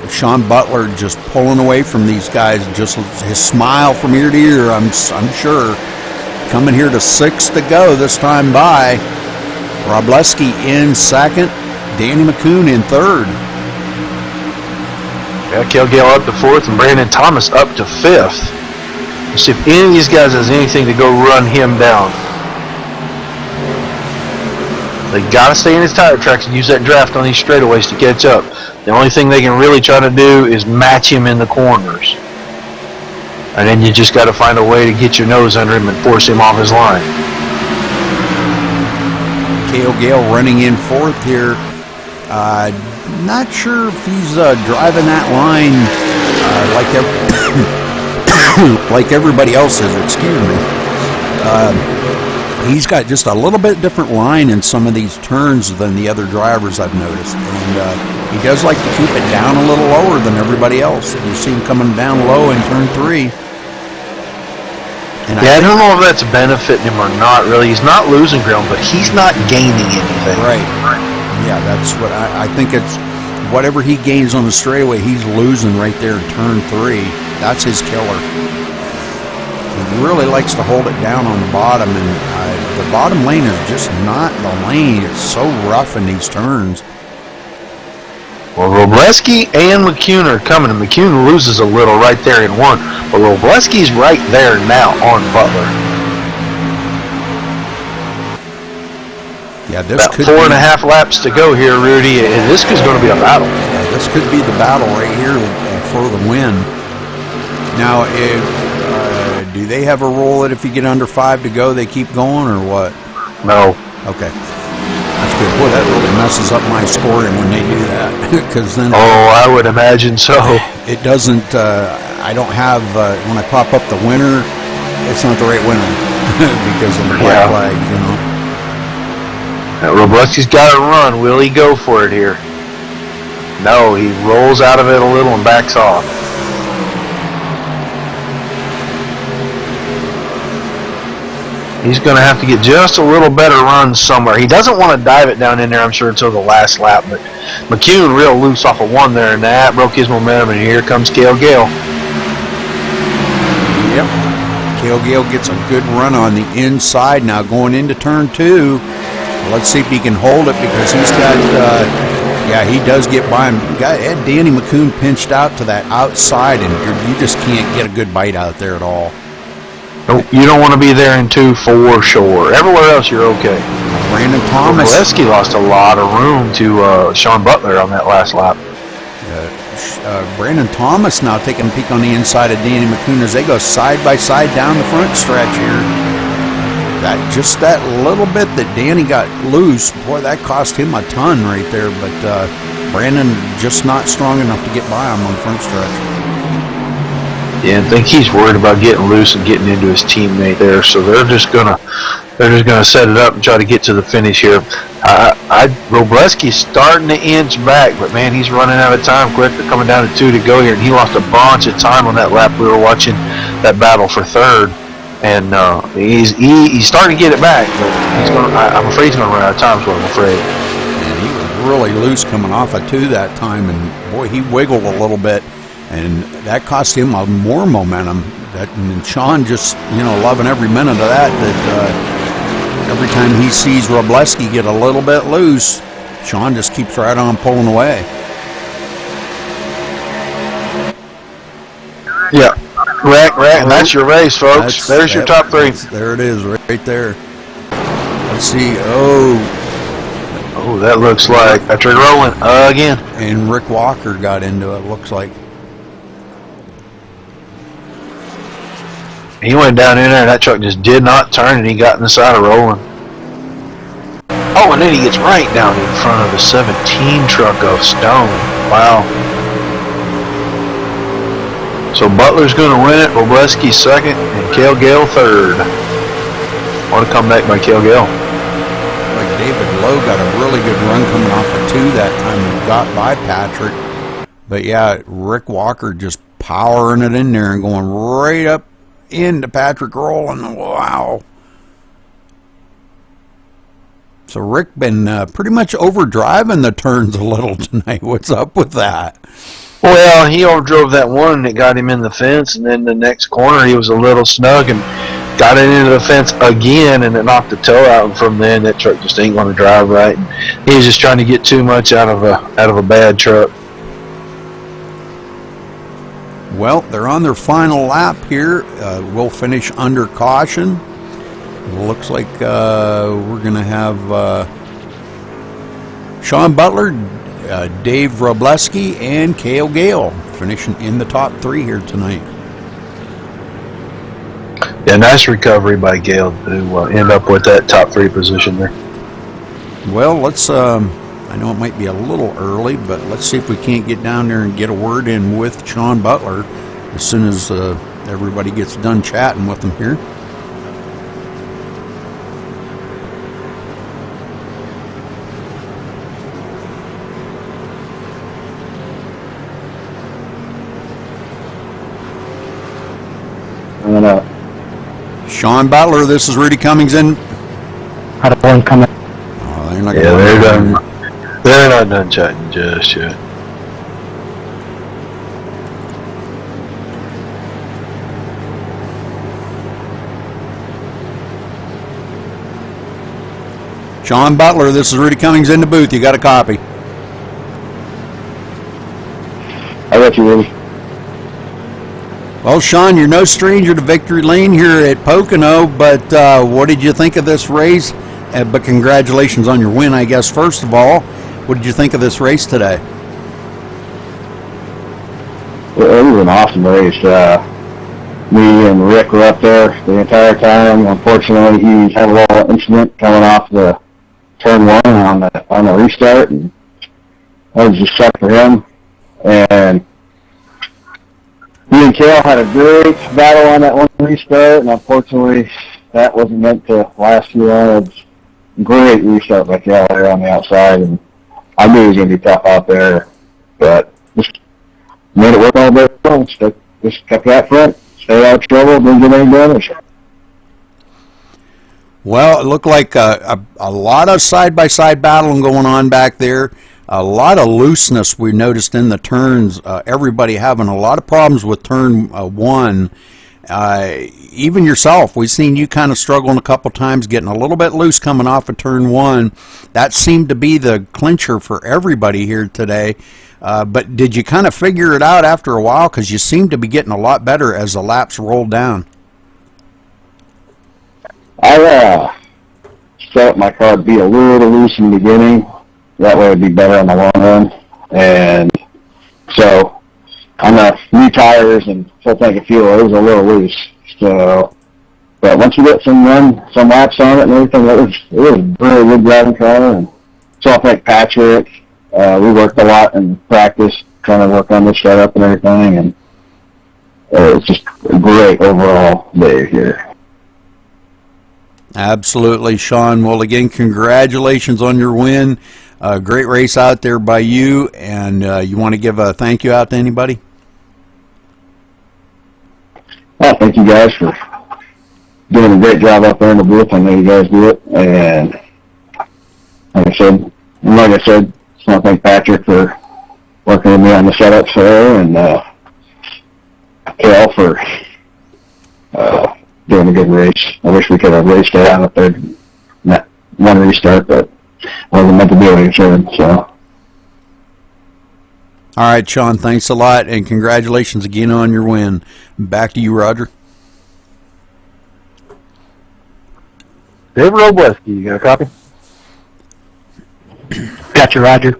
Sean Butler just pulling away from these guys. Just his smile from ear to ear, I'm sure. Coming here to 6th to go this time by. Robleski in 2nd. Danny McCoon in 3rd. Yeah, Kel Gale up to 4th and Brandon Thomas up to 5th. Let's see if any of these guys has anything to go run him down. They got to stay in his tire tracks and use that draft on these straightaways to catch up. The only thing they can really try to do is match him in the corners. And then you just got to find a way to get your nose under him and force him off his line. Cale Gale running in 4th here. Not sure if he's driving that line like everybody else is. Excuse me. He's got just a little bit different line in some of these turns than the other drivers I've noticed, and he does like to keep it down a little lower than everybody else. You see him coming down low in turn 3. And I don't know if that's benefiting him or not. Really, he's not losing ground, but he's not gaining anything. Right. Yeah, that's what I think. It's whatever he gains on the straightaway, he's losing right there in turn 3. That's his killer. He really likes to hold it down on the bottom, and the bottom lane is just not the lane. It's so rough in these turns. Well, Robleski and McCune are coming, and McCune loses a little right there in 1, but Robleski's right there now on Butler. Yeah, this about could 4.5 laps to go here, Rudy, and this is going to be a battle. Yeah, this could be the battle right here for the win. Now, do they have a rule that if you get under 5 to go, they keep going, or what? No. Okay. That's good. Boy, that really messes up my scoring when they do that. Because then... Oh, I would imagine so. It doesn't... I don't have... when I pop up the winner, it's not the right winner. Because of the black flag, you know. Now, Robleski's got to run. Will he go for it here? No, he rolls out of it a little and backs off. He's going to have to get just a little better run somewhere. He doesn't want to dive it down in there, I'm sure, until the last lap. But McCune real loose off of 1 there, and that broke his momentum. And here comes Cale Gale. Yep. Cale Gale gets a good run on the inside now going into turn 2. Let's see if he can hold it, because he's got, yeah, he does get by him. Had Danny McCoon pinched out to that outside, and you just can't get a good bite out there at all. You don't want to be there in 2 for sure. Everywhere else, you're okay. Brandon Thomas. Robleski lost a lot of room to Sean Butler on that last lap. Brandon Thomas now taking a peek on the inside of Danny McCoon as they go side by side down the front stretch here. Just that little bit that Danny got loose, boy, that cost him a ton right there. But Brandon just not strong enough to get by him on the front stretch. Yeah, I think he's worried about getting loose and getting into his teammate there, so they're just gonna set it up and try to get to the finish here. Robleski's starting to inch back, but man, he's running out of time quick. They're coming down to 2 to go here, and he lost a bunch of time on that lap. We were watching that battle for 3rd, and he's starting to get it back, but I'm afraid he's gonna run out of time. Is what I'm afraid. And he was really loose coming off of 2 that time, and boy, he wiggled a little bit. And that cost him more momentum. And Sean just, loving every minute of that. That every time he sees Robleski get a little bit loose, Sean just keeps right on pulling away. Yeah, rack, and that's your race, folks. There's your top 3. There it is, right there. Let's see. Oh, that looks like Patrick Rowland again. And Rick Walker got into it, looks like. He went down in there, and that truck just did not turn, and he got in the side of Rowland. Oh, and then he gets right down in front of the 17 truck of Stone. Wow. So Butler's going to win it, Robleski second, and Cale Gale third. What a comeback by Cale Gale. Like David Lowe got a really good run coming off of 2 that time and got by Patrick. But yeah, Rick Walker just powering it in there and going right up into Patrick Rowland. Wow. So Rick been pretty much overdriving the turns a little tonight. What's up with that? Well, he overdrove that one that got him in the fence, and then the next corner he was a little snug and got it into the fence again, and it knocked the toe out. And from then, that truck just ain't going to drive right. And he was just trying to get too much out of a bad truck. Well, they're on their final lap here. We'll finish under caution. Looks like we're going to have Sean Butler, Dave Robleski, and Cale Gale finishing in the top 3 here tonight. Yeah, nice recovery by Gale to end up with that top 3 position there. Well, let's, I know it might be a little early, but let's see if we can't get down there and get a word in with Sean Butler as soon as everybody gets done chatting with him here. Sean Butler, this is Rudy Cummings in. How did one come in? Oh, they're not They're not done chatting just yet. Sean Butler, this is Rudy Cummings in the booth. You got a copy? I got you, Rudy. Well, Sean, you're no stranger to victory lane here at Pocono, but what did you think of this race? But congratulations on your win, I guess, first of all. What did you think of this race today? Well, it was an awesome race. Me and Rick were up there the entire time. Unfortunately, he had a little incident coming off the turn 1 on the restart, and that was just sucked for him. And me and Cale had a great battle on that one restart, and unfortunately, that wasn't meant to last too long. It was a great restart by Cale there on the outside, and I knew it was going to be tough out there, but just made it work all day long. Just kept that front, stayed out of trouble, didn't get any damage. Well, it looked like a lot of side-by-side battling going on back there. A lot of looseness we noticed in the turns. Everybody having a lot of problems with turn 1. Even yourself, we've seen you kind of struggling a couple times, getting a little bit loose coming off of turn 1. That seemed to be the clincher for everybody here today. But did you kind of figure it out after a while? Because you seem to be getting a lot better as the laps rolled down. I felt my car would be a little loose in the beginning. That way it would be better on the long run. And so on the new tires and full tank of fuel, it was a little loose. So, but once we get some laps on it and everything, it was a really good driving car. And so I think Patrick, we worked a lot in practice trying to work on the setup and everything, and it was just a great overall day here. Absolutely, Sean. Well, again, congratulations on your win. Great race out there by you, and you want to give a thank you out to anybody? Well, thank you guys for doing a great job out there in the booth. I know you guys do it, and like I said, just want to thank Patrick for working with me on the setups there, and Cale for doing a good race. I wish we could have raced it out up there, not one restart, but wasn't meant to be what he said, so. All right, Sean, thanks a lot, and congratulations again on your win. Back to you, Roger. Dave Robleski, you got a copy? Gotcha, Roger.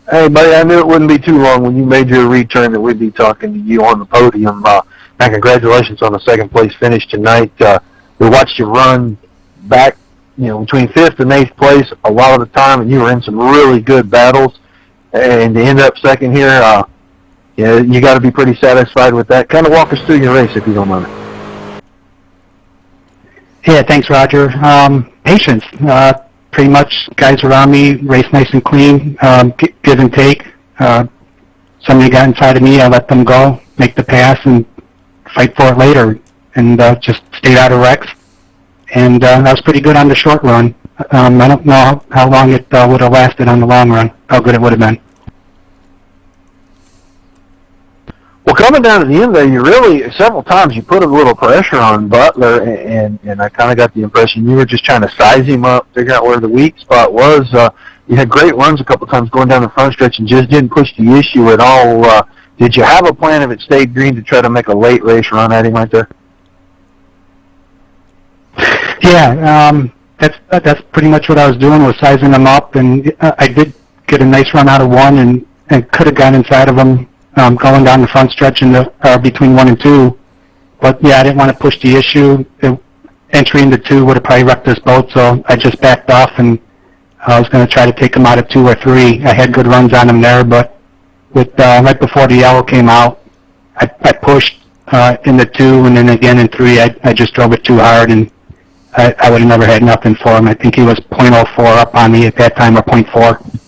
Hey, buddy, I knew it wouldn't be too long when you made your return that we'd be talking to you on the podium. And congratulations on the second place finish tonight. We watched you run back, between 5th and 8th place a lot of the time, and you were in some really good battles. And to end up second here, you got to be pretty satisfied with that. Kind of walk us through your race, if you don't mind. Yeah, thanks, Roger. Patience. Pretty much guys around me race nice and clean, give and take. Somebody got inside of me, I let them go, make the pass, and fight for it later, and just stayed out of wrecks. And that was pretty good on the short run. I don't know how long it would have lasted on the long run, how good it would have been. Well, coming down to the end there, you really, several times you put a little pressure on Butler, and I kind of got the impression you were just trying to size him up, figure out where the weak spot was. You had great runs a couple times going down the front stretch and just didn't push the issue at all. Did you have a plan if it stayed green to try to make a late race run at him right there? Yeah, that's pretty much what I was doing, was sizing him up, and I did get a nice run out of 1 and could have gone inside of him. Going down the front stretch in between 1 and 2. But, yeah, I didn't want to push the issue. Entry into 2 would have probably wrecked us both, so I just backed off, and I was going to try to take him out of 2 or 3. I had good runs on him there, but with right before the yellow came out, I pushed into 2, and then again in 3, I just drove it too hard, and I would have never had nothing for him. I think he was .04 up on me at that time, or .4.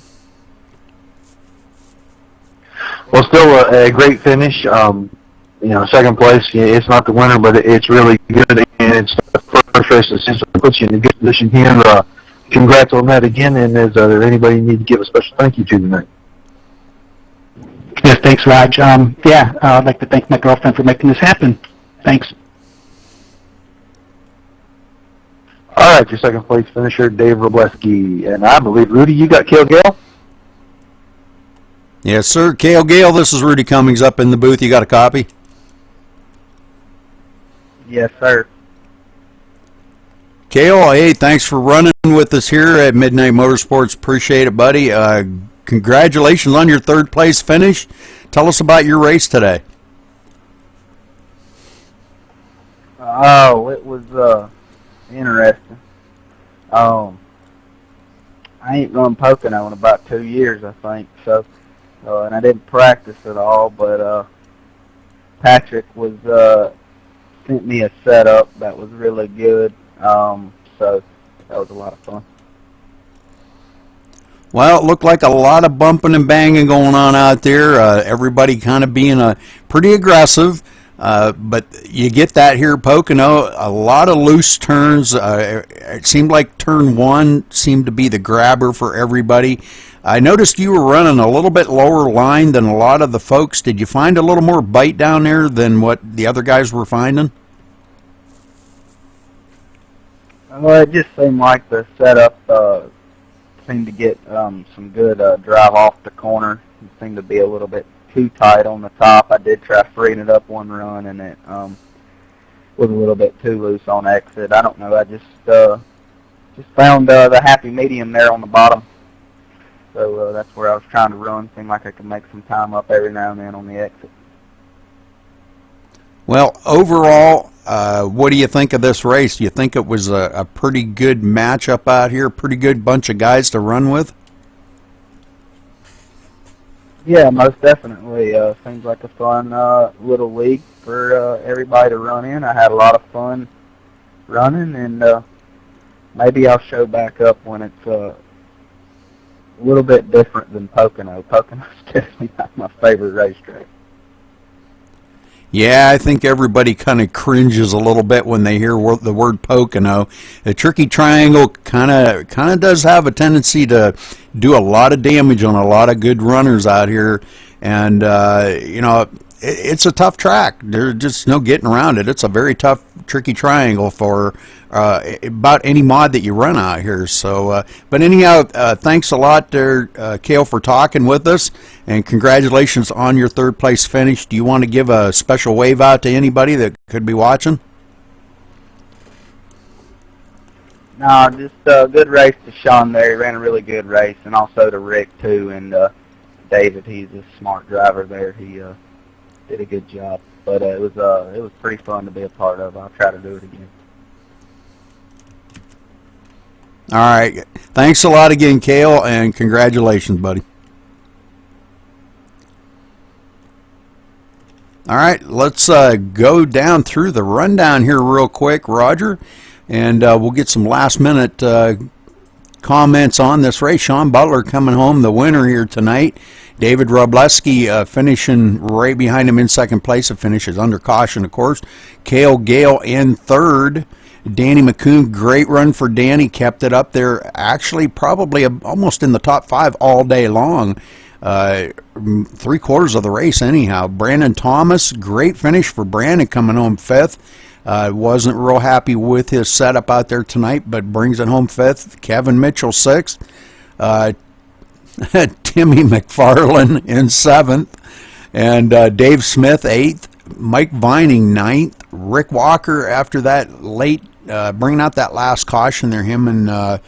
Well, still a great finish. Second place, it's not the winner, but it's really good, and it's the first race that seems to put you in a good position here. Congrats on that again, and is there anybody you need to give a special thank you to tonight? Yes, thanks, Raj. I'd like to thank my girlfriend for making this happen. Thanks. All right, your second place finisher, Dave Robleski, and I believe, Rudy, you got Cale Gale? Yes, sir. Cale Gale, this is Rudy Cummings up in the booth. You got a copy? Yes, sir. Cale, hey, thanks for running with us here at Midnight Motorsports. Appreciate it, buddy. Congratulations on your third place finish. Tell us about your race today. Oh, it was interesting. I ain't run Pocono in about 2 years, I think. So, and I didn't practice at all. But Patrick was sent me a setup that was really good. So that was a lot of fun. Well, it looked like a lot of bumping and banging going on out there. Everybody kind of being pretty aggressive. But you get that here at Pocono, a lot of loose turns. It seemed like turn 1 seemed to be the grabber for everybody. I noticed you were running a little bit lower line than a lot of the folks. Did you find a little more bite down there than what the other guys were finding? Well, it just seemed like the setup seemed to get some good drive off the corner. It seemed to be a little bit too tight on the top. I did try freeing it up one run, and it was a little bit too loose on exit. I don't know. I just found the happy medium there on the bottom. So that's where I was trying to run. Seemed like I could make some time up every now and then on the exit. Well, overall, what do you think of this race? Do you think it was a pretty good matchup out here, pretty good bunch of guys to run with? Yeah, most definitely. Seems like a fun little league for everybody to run in. I had a lot of fun running, and maybe I'll show back up when it's a little bit different than Pocono. Pocono's definitely not my favorite racetrack. Yeah, I think everybody kind of cringes a little bit when they hear the word Pocono. The Tricky Triangle kind of does have a tendency to do a lot of damage on a lot of good runners out here, and it's a tough track. There's just no getting around it. It's a very tough, tricky triangle for about any mod that you run out here. So, but anyhow, thanks a lot there, Cale, for talking with us, and congratulations on your third place finish. Do you want to give a special wave out to anybody that could be watching? No, just a good race to Sean there. He ran a really good race, and also to Rick too. And David, he's a smart driver there. He did a good job. But it was pretty fun to be a part of. I'll try to do it again. All right. Thanks a lot again, Cale, and congratulations, buddy. All right, let's go down through the rundown here real quick, Roger, and we'll get some last-minute comments on this race. Sean Butler coming home the winner here tonight. David Robleski finishing right behind him in second place. It finishes under caution, of course. Cale Gale in third. Danny McCoon, great run for Danny, kept it up there, actually probably almost in the top 5 all day long. 3/4 of the race anyhow. Brandon Thomas, great finish for Brandon, coming home 5th. Wasn't real happy with his setup out there tonight, but brings it home 5th. Kevin Mitchell 6th. Timmy McFarlane in 7th. And Dave Smith 8th. Mike Vining 9th. Rick Walker after that late, bringing out that last caution there, him and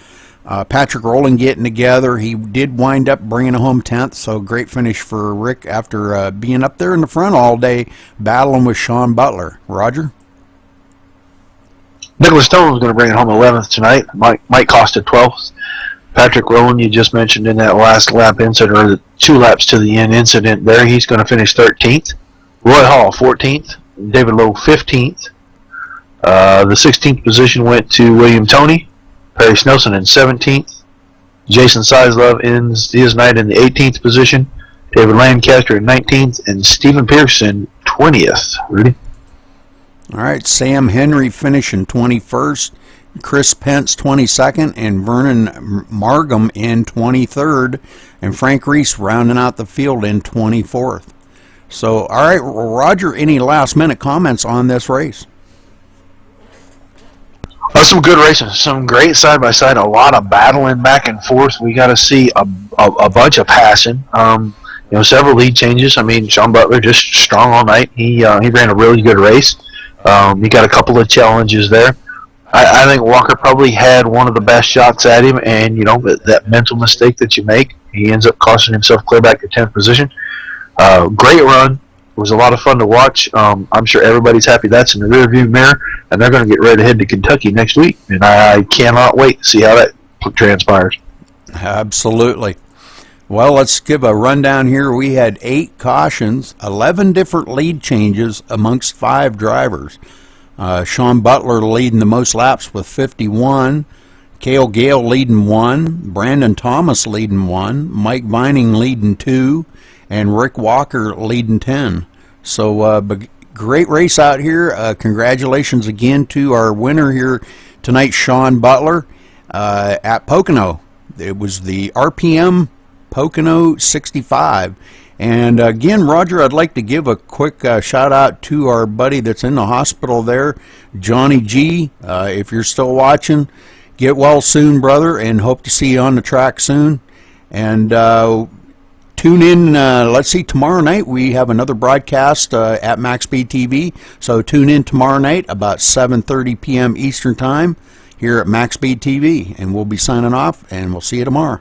Patrick Rowland getting together. He did wind up bringing it home 10th, so great finish for Rick after being up there in the front all day battling with Sean Butler. Roger? Nicholas Stone was going to bring it home 11th tonight. Mike costed 12th. Patrick Rowland, you just mentioned in that last lap incident, or the 2 laps to the end incident there, he's going to finish 13th. Roy Hall, 14th. David Lowe, 15th. The 16th position went to William Toney. Perry Snelson in 17th. Jason Sizlove ends his night in the 18th position. David Lancaster in 19th. And Stephen Pearson, 20th. Rudy? All right, Sam Henry finishing 21st. Chris Pence 22nd, and Vernon Margam in 23rd, and Frank Reese rounding out the field in 24th. So, all right, Roger, any last-minute comments on this race? Some good racing, some great side-by-side, a lot of battling back and forth. We got to see a bunch of passing. Several lead changes. I mean, Sean Butler just strong all night. He ran a really good race. He got a couple of challenges there. I think Walker probably had one of the best shots at him, and that mental mistake that you make, he ends up costing himself clear back to 10th position. Great run. It was a lot of fun to watch. I'm sure everybody's happy that's in the rearview mirror, and they're going to get ready to head to Kentucky next week, and I cannot wait to see how that transpires. Absolutely. Well, let's give a rundown here. We had 8 cautions, 11 different lead changes amongst 5 drivers. Sean Butler leading the most laps with 51. Cale Gale leading 1. Brandon Thomas leading 1. Mike Vining leading 2. And Rick Walker leading 10. So great race out here. Congratulations again to our winner here tonight, Sean Butler, at Pocono. It was the RPM Pocono 65. And again, Roger, I'd like to give a quick shout out to our buddy that's in the hospital there, Johnny G. If you're still watching, get well soon, brother, and hope to see you on the track soon. And tune in, let's see, tomorrow night we have another broadcast at MaxSpeedTV. So tune in tomorrow night about 7:30 p.m. Eastern Time here at MaxSpeedTV. And we'll be signing off, and we'll see you tomorrow.